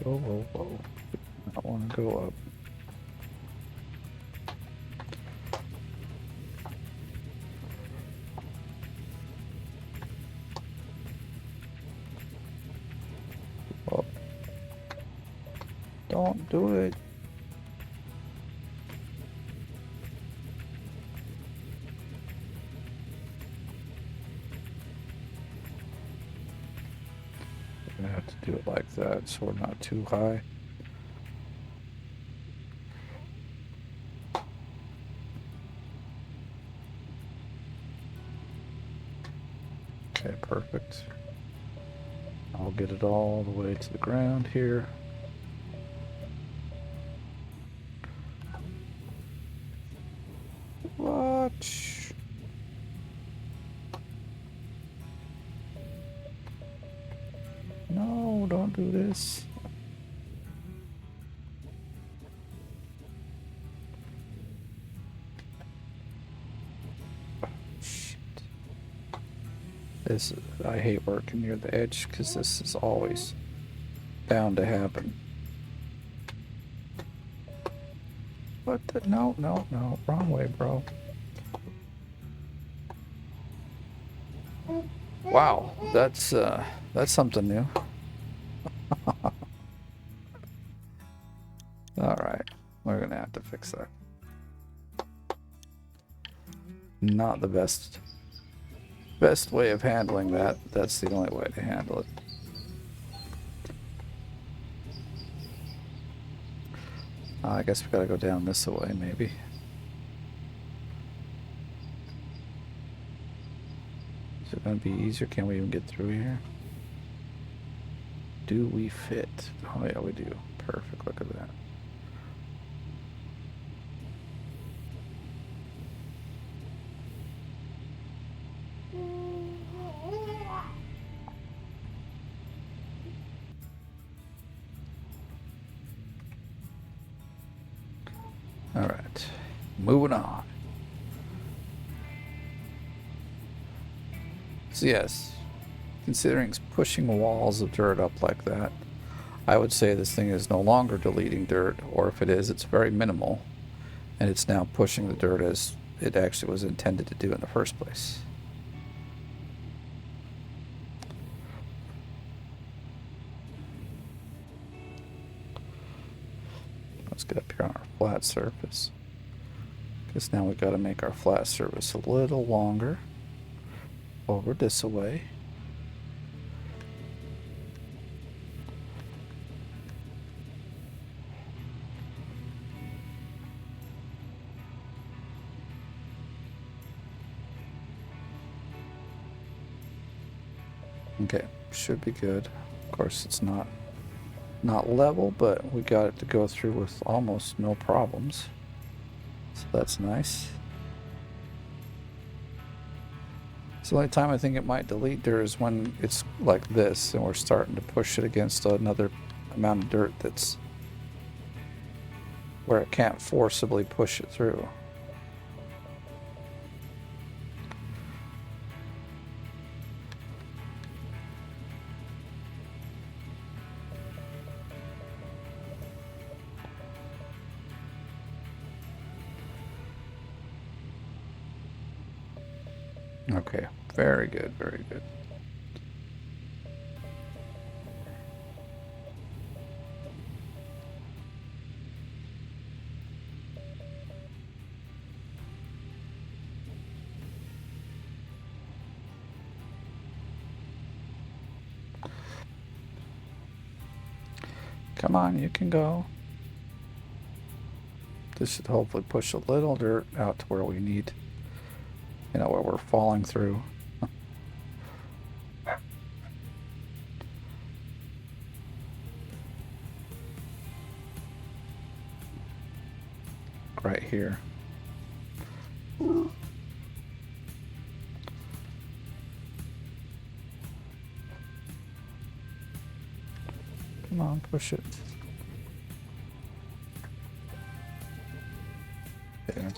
Whoa, whoa, whoa. I want to go up. Oh. Don't do it. We're gonna have to do it like that so we're not too high. Okay, perfect. I'll get it all the way to the ground here. Watch. No, don't do this. Shit. This, I hate working near the edge because this is always bound to happen. What the? No, no, no. Wrong way, bro. Wow, that's something new. All right, we're gonna have to fix that. Not the best way of handling that. That's the only way to handle it. I guess we gotta go down this way, maybe. Is it gonna be easier? Can we even get through here? Do we fit? Oh yeah, we do. Perfect, look at that. All right, moving on. So yes, considering pushing walls of dirt up like that, I would say this thing is no longer deleting dirt, or if it is, it's very minimal, and it's now pushing the dirt as it actually was intended to do in the first place. Let's get up here on our flat surface, because now we've got to make our flat surface a little longer over this way. Okay, should be good. Of course, it's not level, but we got it to go through with almost no problems. So that's nice. So the only time I think it might delete dirt is when it's like this and we're starting to push it against another amount of dirt that's where it can't forcibly push it through. Okay, very good, very good. Come on, you can go. This should hopefully push a little dirt out to where we need, you know, where we're falling through. Right here. Come on, push it. There.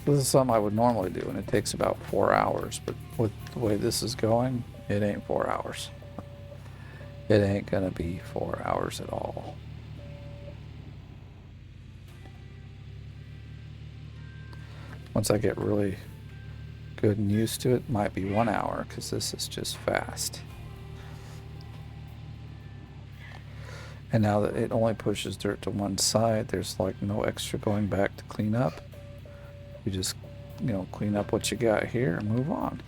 This is something I would normally do, and it takes about 4 hours, but with the way this is going, it ain't 4 hours. It ain't gonna be 4 hours at all. Once I get really good and used to it, might be 1 hour, because this is just fast. And now that it only pushes dirt to one side, there's like no extra going back to clean up. You just, clean up what you got here and move on.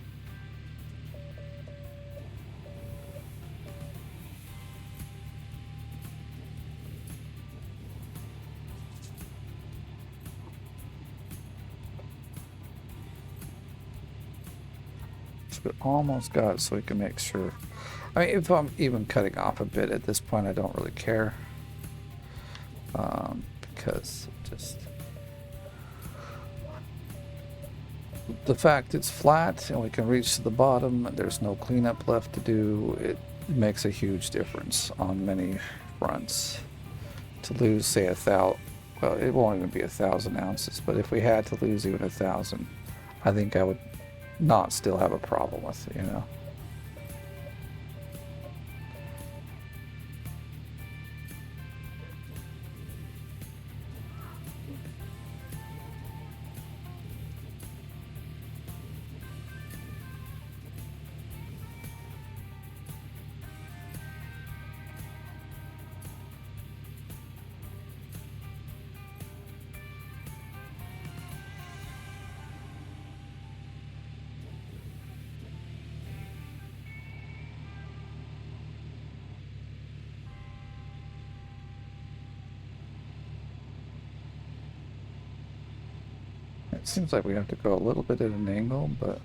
So we almost got it, so we can make sure. I mean, if I'm even cutting off a bit at this point, I don't really care. Because just the fact it's flat and we can reach to the bottom and there's no cleanup left to do, it makes a huge difference on many fronts. To lose, say, 1,000, well, it won't even be 1,000 ounces, but if we had to lose even 1,000, I think I would not still have a problem with it, It seems like we have to go a little bit at an angle, but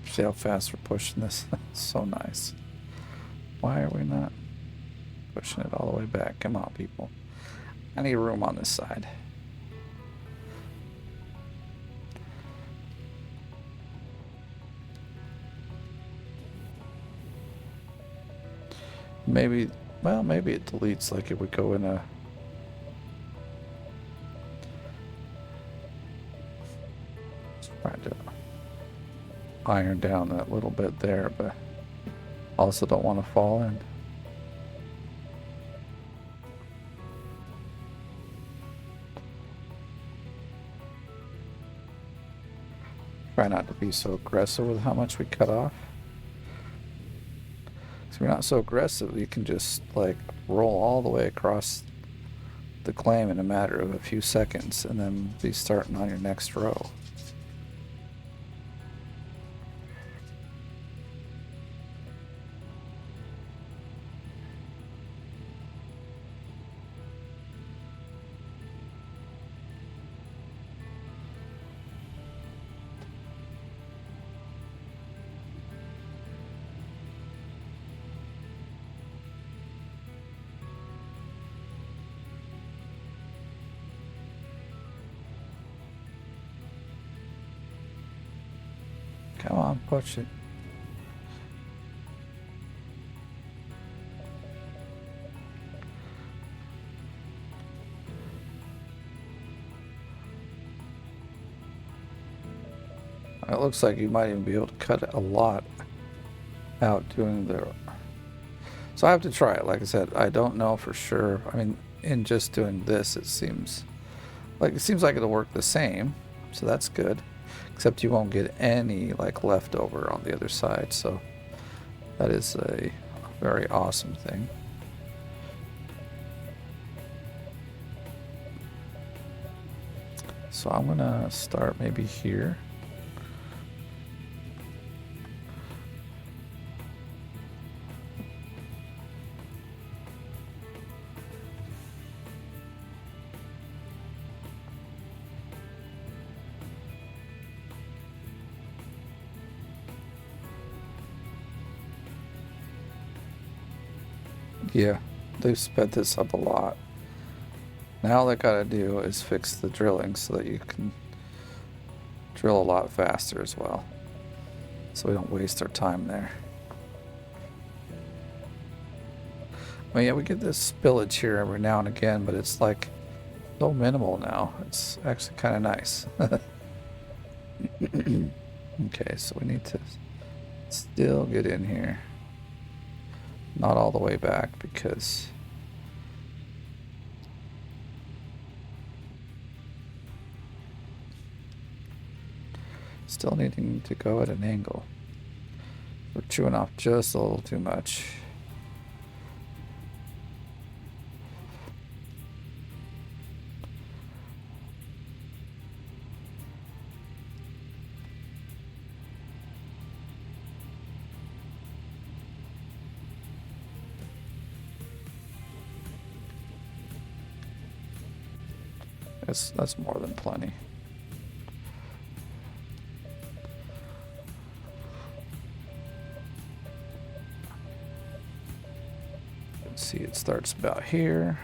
see how fast we're pushing this. So nice. Why are we not pushing it all the way back? Come on, people. I need room on this side. Maybe, well, maybe it deletes like if we go in a... Trying to iron down that little bit there, but also don't want to fall in. Try not to be so aggressive with how much we cut off. So we're not so aggressive, you can just like roll all the way across the claim in a matter of a few seconds and then be starting on your next row. Come on, push it. It looks like you might even be able to cut a lot out doing the... So I have to try it. Like I said, I don't know for sure. I mean, in just doing this, it seems like it'll work the same. So that's good. Except you won't get any like leftover on the other side. So that is a very awesome thing. So I'm gonna start maybe here. Yeah, they've sped this up a lot. Now all they gotta do is fix the drilling so that you can drill a lot faster as well. So we don't waste our time there. Well, yeah, we get this spillage here every now and again, but it's like so minimal now. It's actually kind of nice. Okay, so we need to still get in here. Not all the way back because still needing to go at an angle. We're chewing off just a little too much. That's more than plenty. Let's see, it starts about here.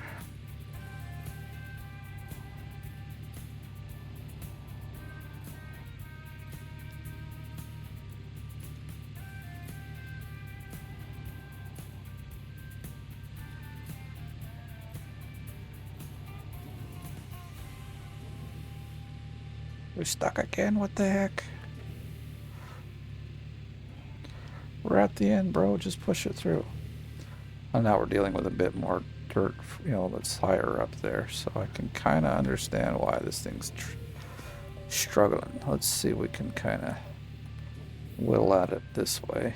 We're stuck again, what the heck? We're at the end, bro, just push it through. And now we're dealing with a bit more dirt, you know, that's higher up there, so I can kind of understand why this thing's struggling. Let's see if we can kind of whittle at it this way.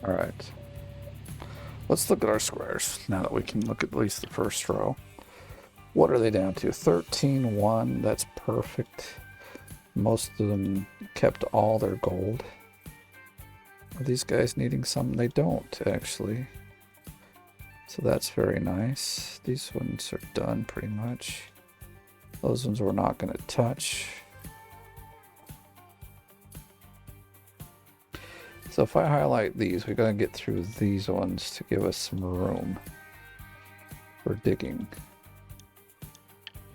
All right. Let's look at our squares now that we can look at least the first row. What are they down to? 13-1. That's perfect. Most of them kept all their gold. Are these guys needing some? They don't, actually. So that's very nice. These ones are done pretty much. Those ones we're not going to touch. So if I highlight these, we're going to get through these ones to give us some room for digging.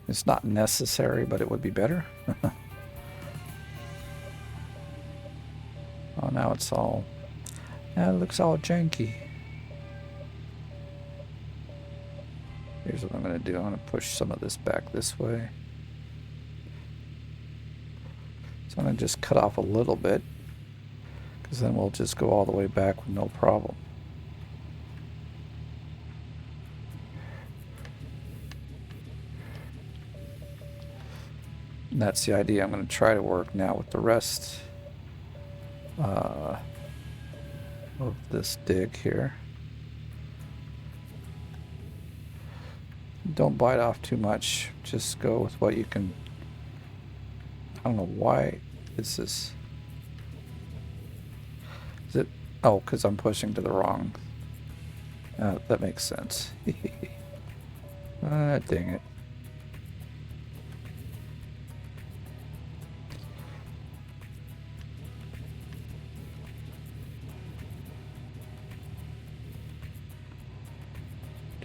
It's not necessary, but it would be better. Oh, now it's all... Now it looks all janky. Here's what I'm going to do. I'm going to push some of this back this way. So I'm going to just cut off a little bit, because then we'll just go all the way back with no problem. And that's the idea I'm going to try to work now with the rest of this dig here. Don't bite off too much. Just go with what you can. I don't know why is this. Is it? Oh, because I'm pushing to the wrong. That makes sense. Dang it.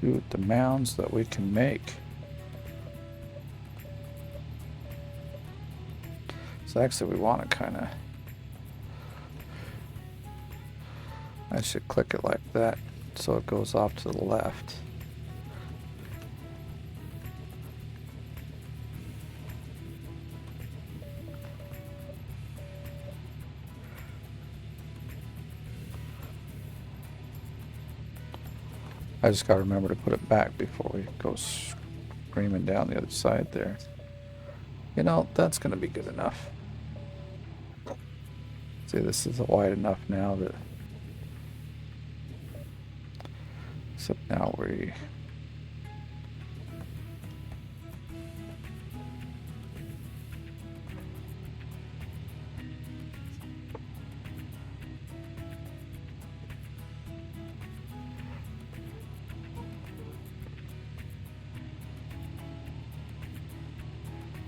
Do the mounds that we can make. So actually we want to kind of... I should click it like that so it goes off to the left. I just got to remember to put it back before we go screaming down the other side there. You know, that's going to be good enough. See, this is wide enough now that... So now we...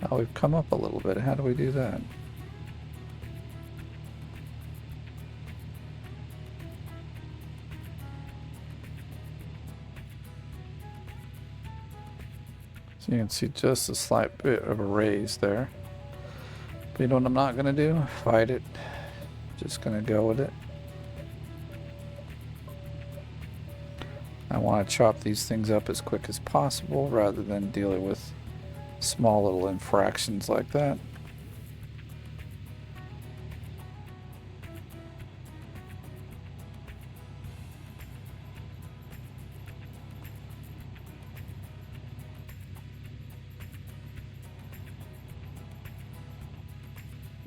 Now we've come up a little bit. How do we do that? So you can see just a slight bit of a raise there. But you know what I'm not going to do? Fight it. Just going to go with it. I want to chop these things up as quick as possible rather than dealing with small little infractions like that.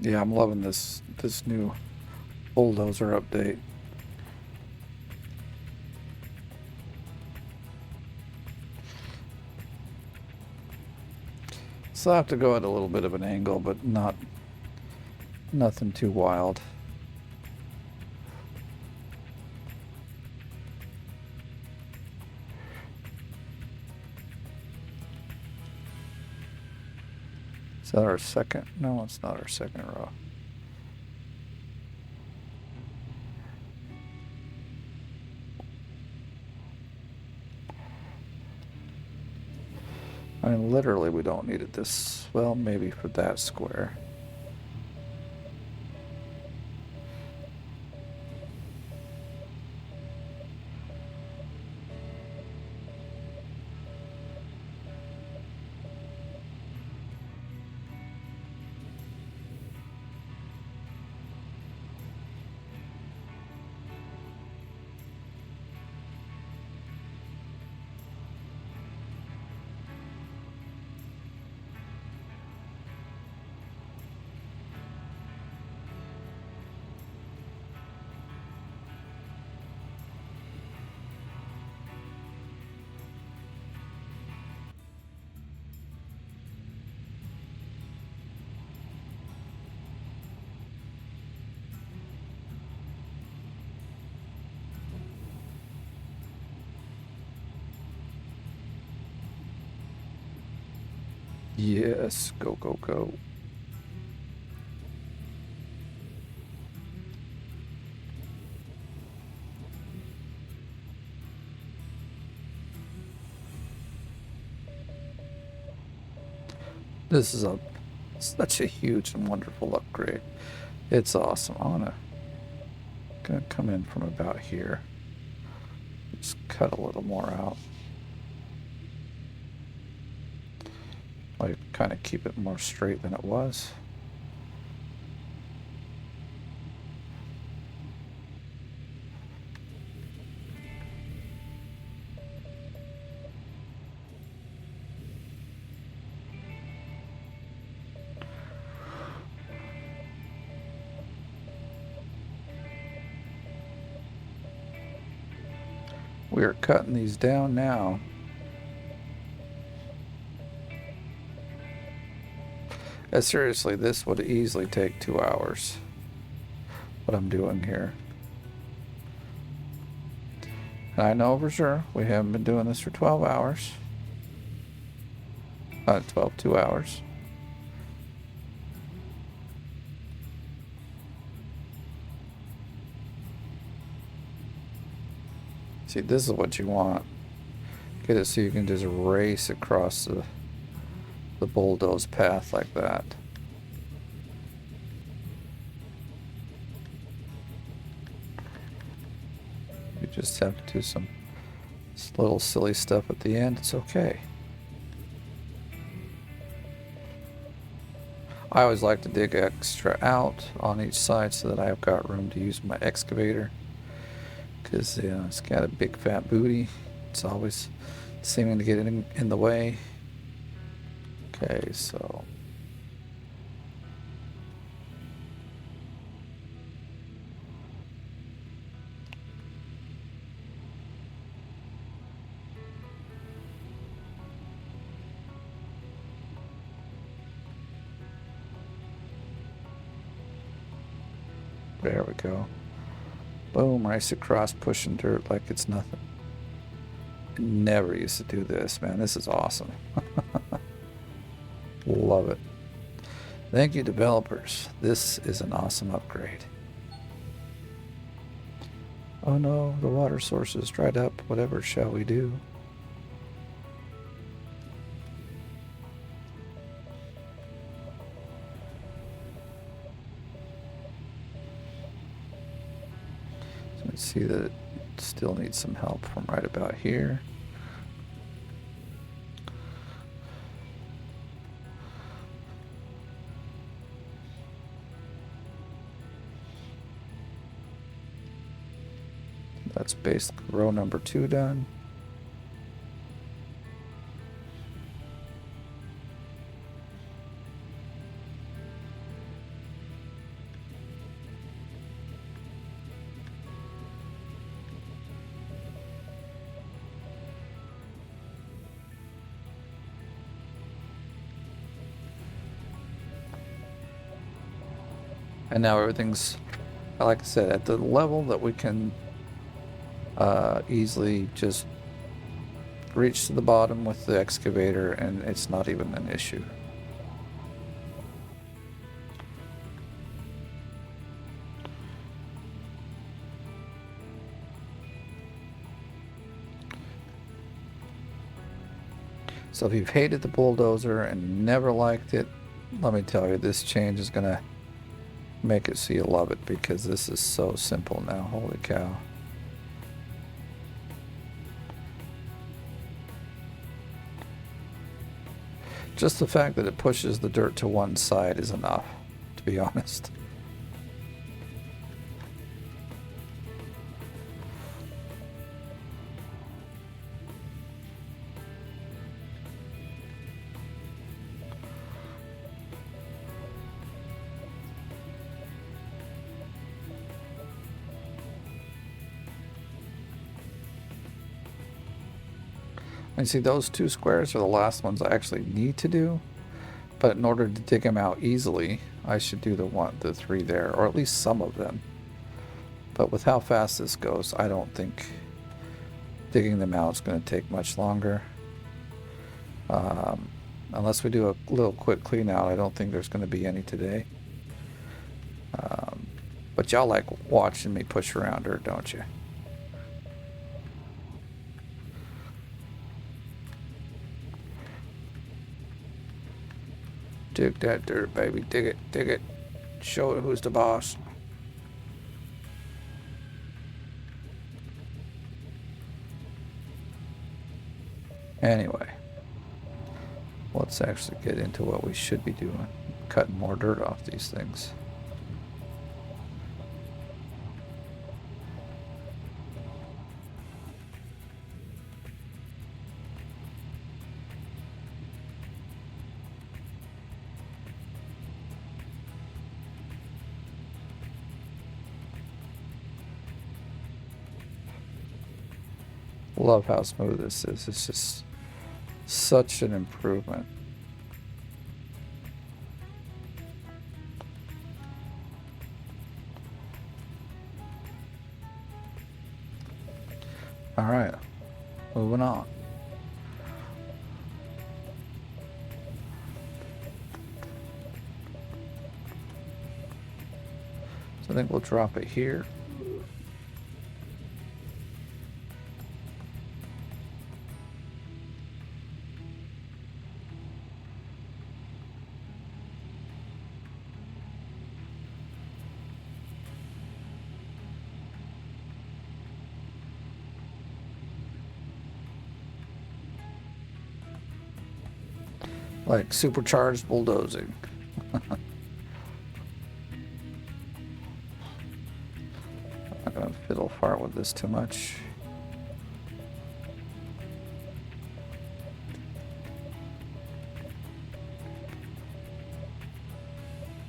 Yeah, I'm loving this new bulldozer update. So I have to go at a little bit of an angle, but nothing too wild. Is that our second? No, it's not our second row. I mean, literally, we don't need it this... Well, maybe for that square. Yes, go, go, go. This is such a huge and wonderful upgrade. It's awesome. I'm gonna come in from about here. Just cut a little more out. I kind of keep it more straight than it was. We are cutting these down now. Seriously, this would easily take 2 hours. What I'm doing here. And I know for sure we haven't been doing this for 12 hours. 2 hours. See, this is what you want. Get it so you can just race across the bulldoze path like that. You just have to do some little silly stuff at the end. It's okay. I always like to dig extra out on each side so that I've got room to use my excavator. Because it's got a big fat booty. It's always seeming to get in the way. Okay, so There we go. Boom, race across, pushing dirt like it's nothing. Never used to do this, man. This is awesome. Love it. Thank you, developers. This is an awesome upgrade. Oh no, the water source is dried up. Whatever shall we do? So we see that it still needs some help from right about here. That's basically row number 2 done. And now everything's, like I said, at the level that we can easily just reach to the bottom with the excavator, and it's not even an issue. So if you've hated the bulldozer and never liked it, let me tell you, this change is gonna make it so you love it, because this is so simple now. Holy cow. Just the fact that it pushes the dirt to one side is enough, to be honest. And see, those 2 squares are the last ones I actually need to do. But in order to dig them out easily, I should do the 3 there, or at least some of them. But with how fast this goes, I don't think digging them out is going to take much longer. Unless we do a little quick clean out, I don't think there's going to be any today. But y'all like watching me push around her, don't you? Dig that dirt, baby. Dig it, dig it. Show it who's the boss. Anyway, let's actually get into what we should be doing. Cutting more dirt off these things. Love how smooth this is. It's just such an improvement. All right, moving on. So I think we'll drop it here. Like supercharged bulldozing. I'm not gonna fiddle fart with this too much.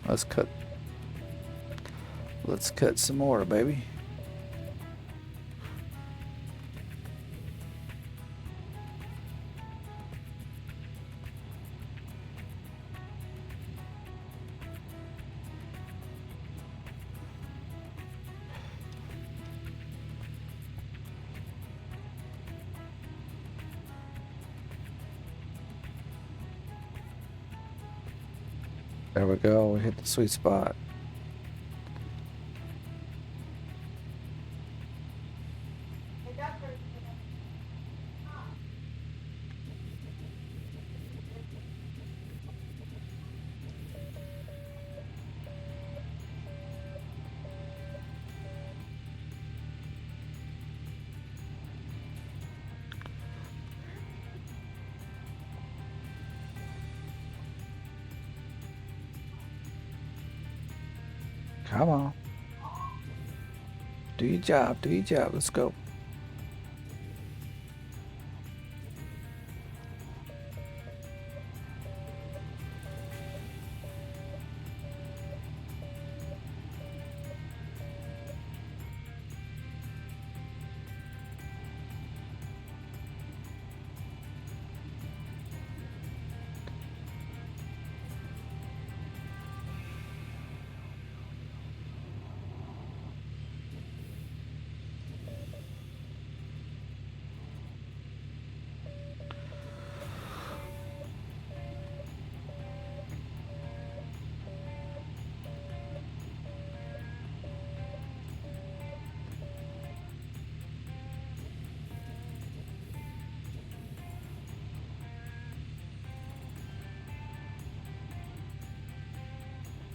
Let's cut some more, baby. There we go. We hit the sweet spot. Come on. Do your job. Do your job. Let's go.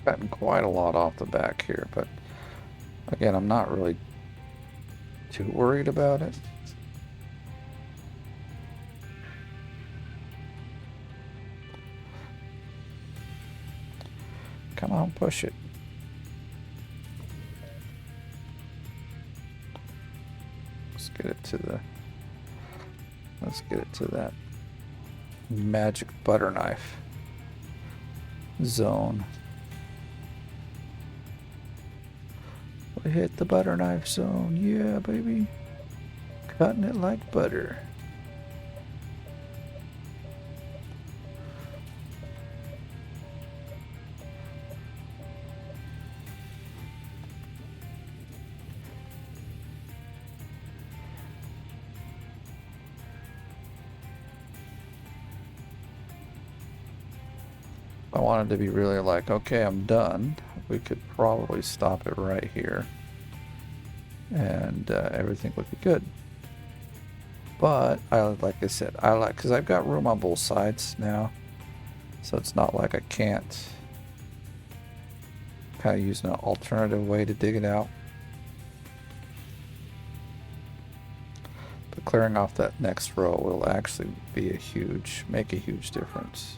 Gotten quite a lot off the back here, but again, I'm not really too worried about it. Come on, push it. Let's get it to that magic butter knife zone. We hit the butter knife zone. Yeah, baby. Cutting it like butter. I wanted to be really like, okay, I'm done. We could probably stop it right here. And everything would be good. But, like I said, because I've got room on both sides now. So it's not like I can't kind of use an alternative way to dig it out. But clearing off that next row will actually be make a huge difference.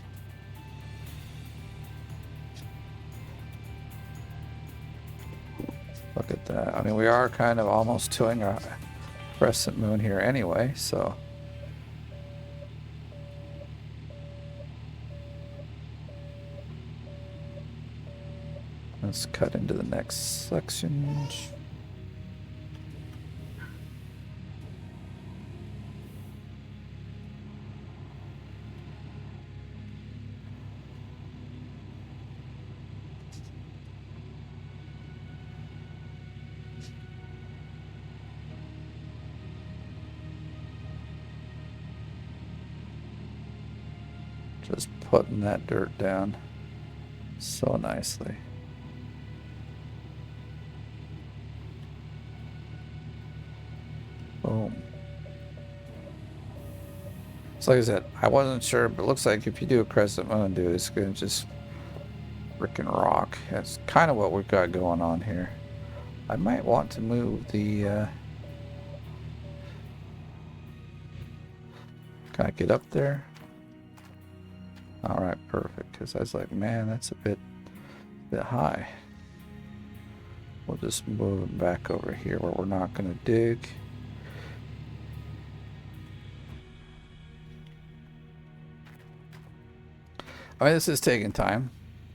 Look at that. I mean, we are kind of almost doing a crescent moon here anyway, so. Let's cut into the next section. Just putting that dirt down so nicely. Boom. So like I said, I wasn't sure, but it looks like if you do a crescent moon, dude, it's gonna just frickin' rock. That's kind of what we've got going on here. I might want to move the can I get up there? Alright, perfect. Because I was like, man, that's a bit high. We'll just move it back over here where we're not going to dig. I mean, this is taking time,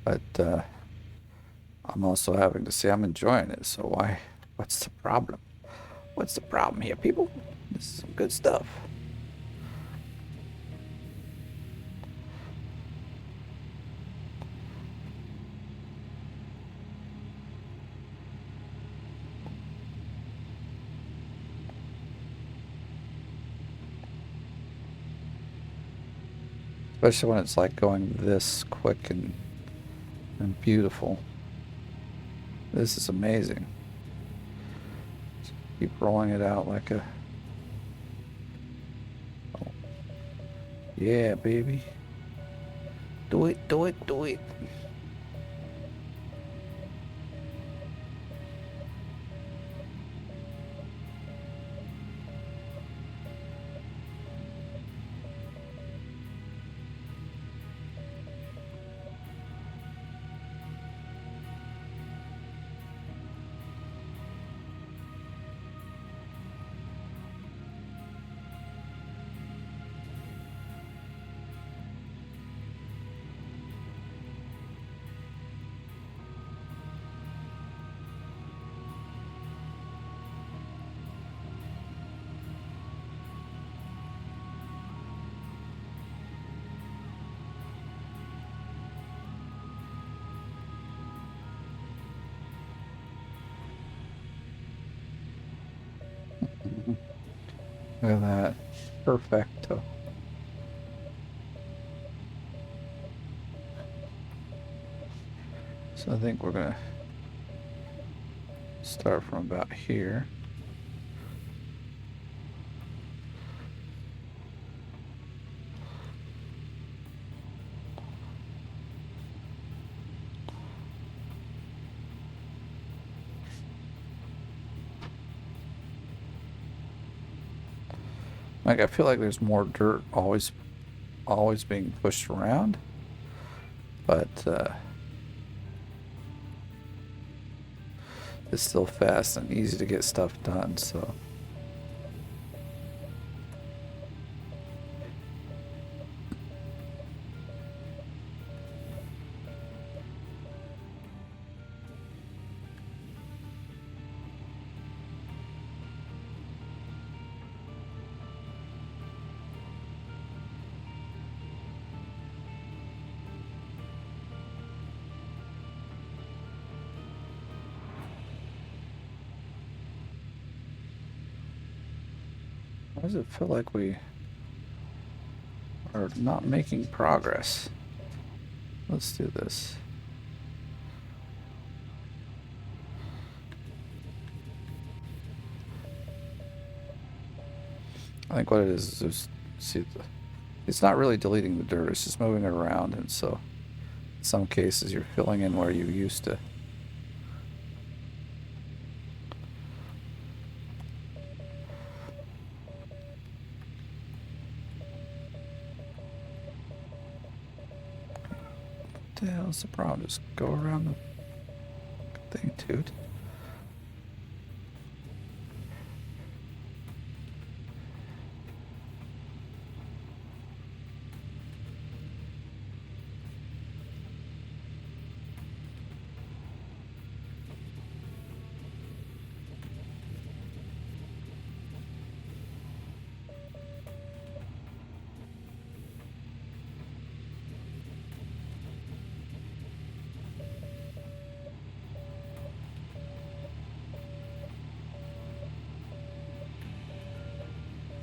but I'm also having to say I'm enjoying it. So why? What's the problem? What's the problem here, people? This is some good stuff. Especially when it's like going this quick and and beautiful. This is amazing. Keep rolling it out like a... Oh. Yeah, baby. Do it, do it, do it. Look at that. Perfecto. So I think we're gonna start from about here. Like, I feel like there's more dirt always being pushed around, but it's still fast and easy to get stuff done, so. Why does it feel like we are not making progress? Let's do this. I think what it is just, see, it's not really deleting the dirt, it's just moving it around, and so in some cases you're filling in where you used to. What the hell's the problem? Just go around the thing, dude.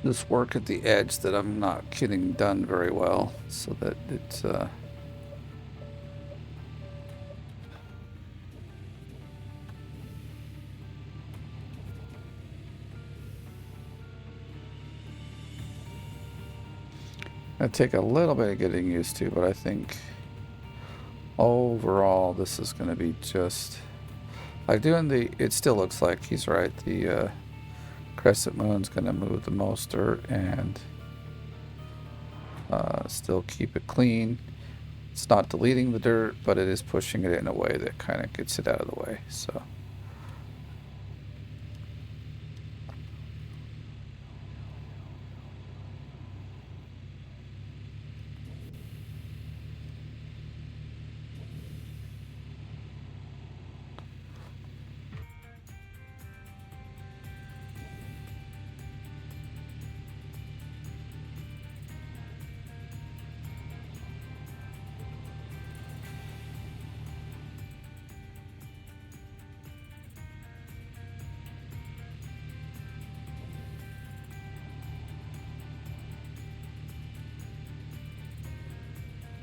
This work at the edge that I'm not getting done very well, so that it's gonna take a little bit of getting used to, but I think overall this is gonna be just like doing the, it still looks like he's right, the crescent moon's gonna move the most dirt and still keep it clean. It's not deleting the dirt, but it is pushing it in a way that kind of gets it out of the way, so.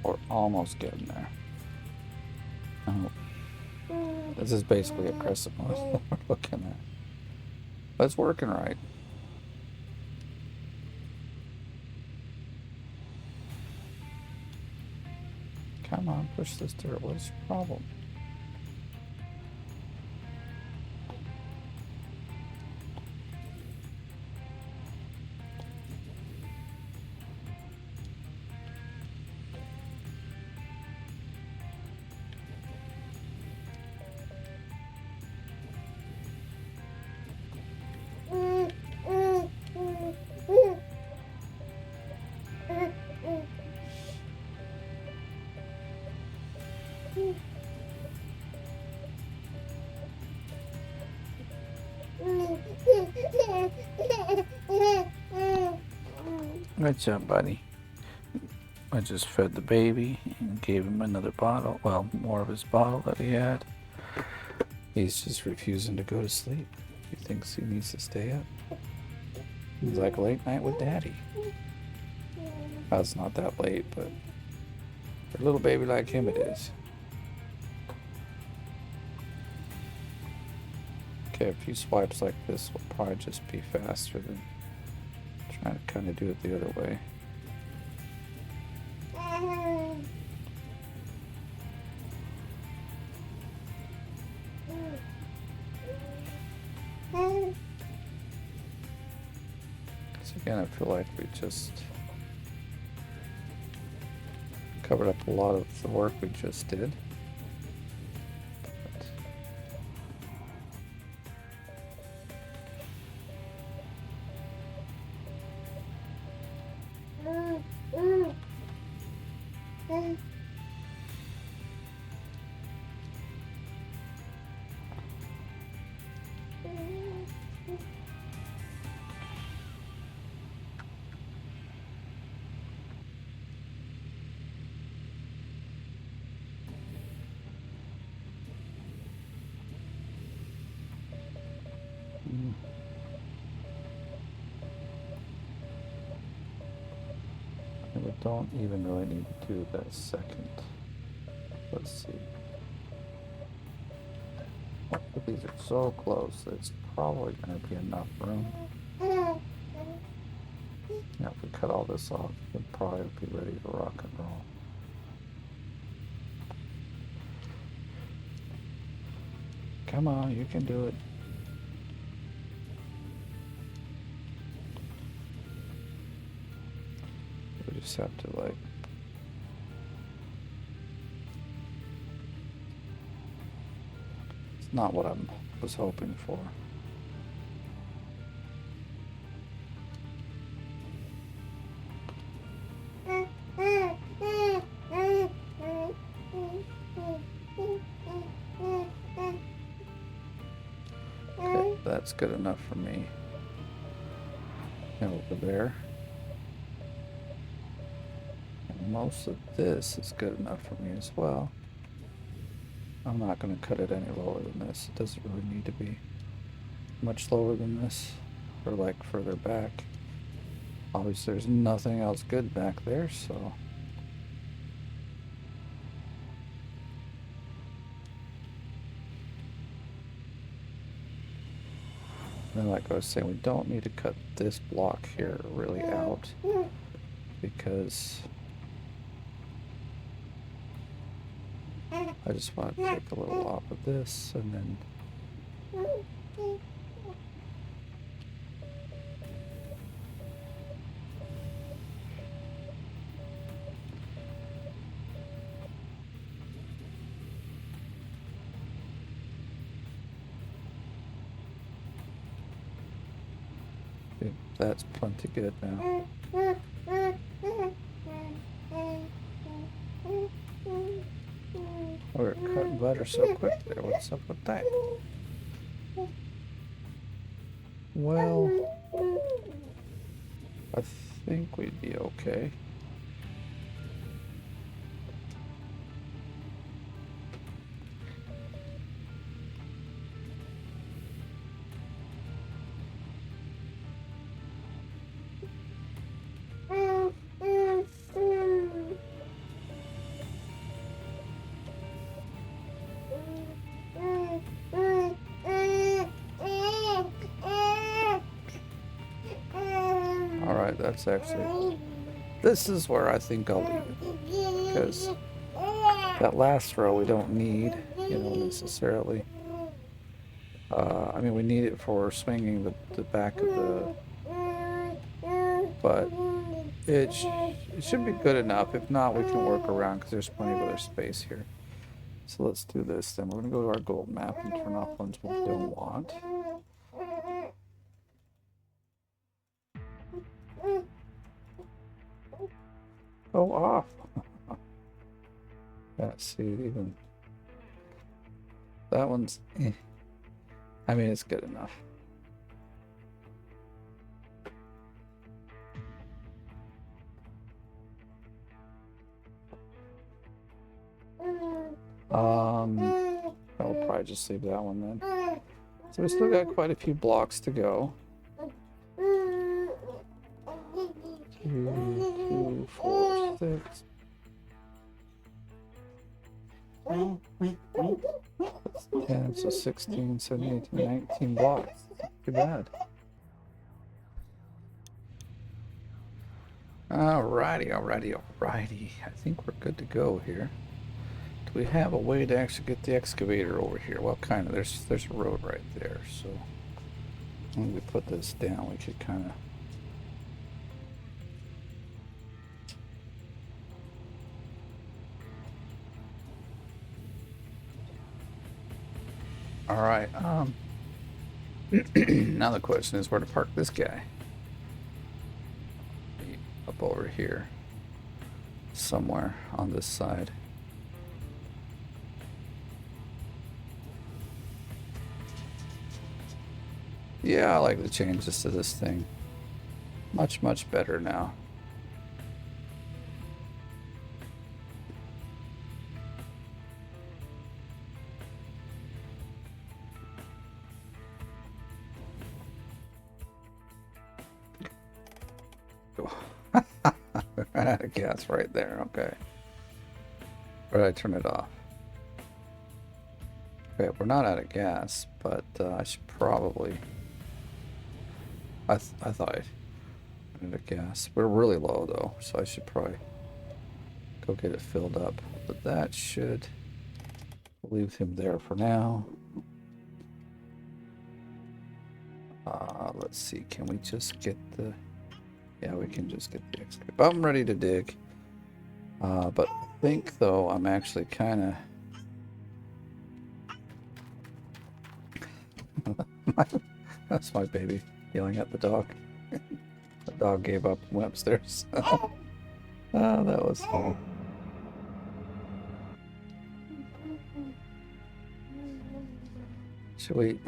We're almost getting there. Oh, this is basically a crescent moon we're looking at. But it's working right. Come on, push this dirt. What's your problem? Good job, buddy. I just fed the baby and gave him another bottle. Well, more of his bottle that he had. He's just refusing to go to sleep. He thinks he needs to stay up. He's like late night with daddy. Well, it's not that late, but for a little baby like him, it is. Okay, a few swipes like this will probably just be faster than trying to kind of do it the other way. So again, I feel like we just covered up a lot of the work we just did. And we don't even really need to do that second. Let's see. These are so close that it's probably going to be enough room. Now, if we cut all this off, we'll probably be ready to rock and roll. Come on, you can do it. We just have to like it's not what I was hoping for. Okay, that's good enough for me. And over there. And most of this is good enough for me as well. I'm not going to cut it any lower than this. It doesn't really need to be much lower than this, or like further back. Obviously there's nothing else good back there, so and like I was saying, we don't need to cut this block here really out, because I just want to take a little off of this and then that's plenty good now. We're cutting butter so quick there. What's up with that? Well, I think we'd be okay. That's actually... This is where I think I'll leave it. Because that last row we don't need, necessarily. I mean, we need it for swinging the back of the... But it should be good enough. If not, we can work around because there's plenty of other space here. So let's do this then. We're going to go to our gold map and turn off ones we don't want. Go off. Yeah, see, even that one's I mean, it's good enough. I'll probably just leave that one then. So we still got quite a few blocks to go. 2, 4, 6. 10, so 16, 17, 18, 19 blocks. Not too bad. Alrighty. I think we're good to go here. Do we have a way to actually get the excavator over here? Well, kind of. There's a road right there. So when we put this down, we could kind of... All right. Now the question is where to park this guy. Up over here, somewhere on this side. Yeah, I like the changes to this thing. Much better now. Ran out of gas right there. Okay. Or did I turn it off? Okay, we're not out of gas, but I should probably... I thought I ran out of gas. We're really low though, so I should probably go get it filled up. But that should leave him there for now. Let's see, can we just get the... Yeah, we can just get the excavator. I'm ready to dig. But I think, though, I'm actually kind of... That's my baby yelling at the dog. The dog gave up and went upstairs. Oh, that was fun. Should we...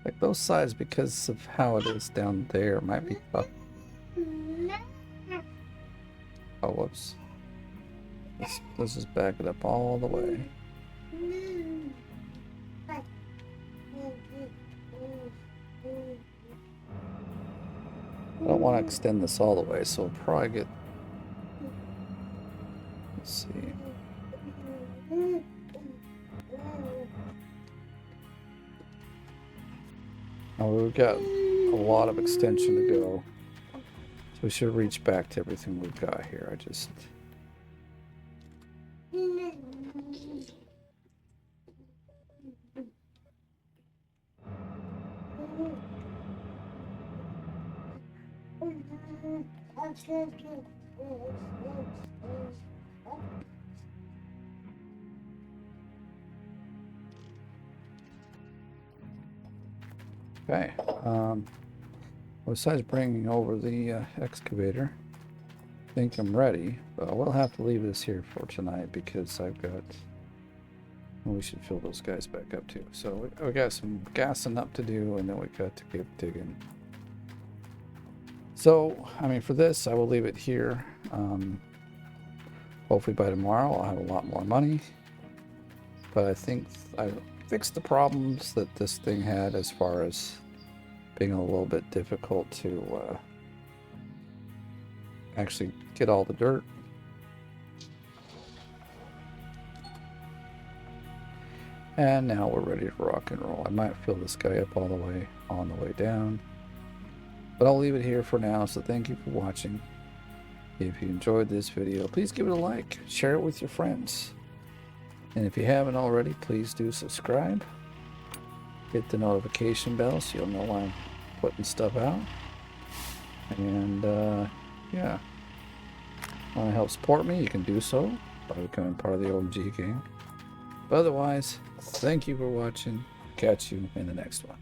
Like those sides, because of how it is down there, might be tough. Oh, whoops. Let's just back it up all the way. I don't want to extend this all the way, so we'll probably get... Let's see. Oh, we've got a lot of extension to go. So we should reach back to everything we've got here. I just... Okay, besides bringing over the excavator, I think I'm ready, but we'll have to leave this here for tonight because I've got... Well, we should fill those guys back up too. So we got some gassing up to do, and then we got to keep digging. So, I mean, for this, I will leave it here. Hopefully by tomorrow I'll have a lot more money. But I think I fixed the problems that this thing had as far as being a little bit difficult to actually get all the dirt. And now we're ready to rock and roll. I might fill this guy up all the way on the way down. But I'll leave it here for now, so thank you for watching. If you enjoyed this video, please give it a like, share it with your friends. And if you haven't already, please do subscribe. Hit the notification bell so you'll know when I'm putting stuff out. And yeah, want to help support me, you can do so by becoming part of the OG gang. But otherwise, thank you for watching. Catch you in the next one.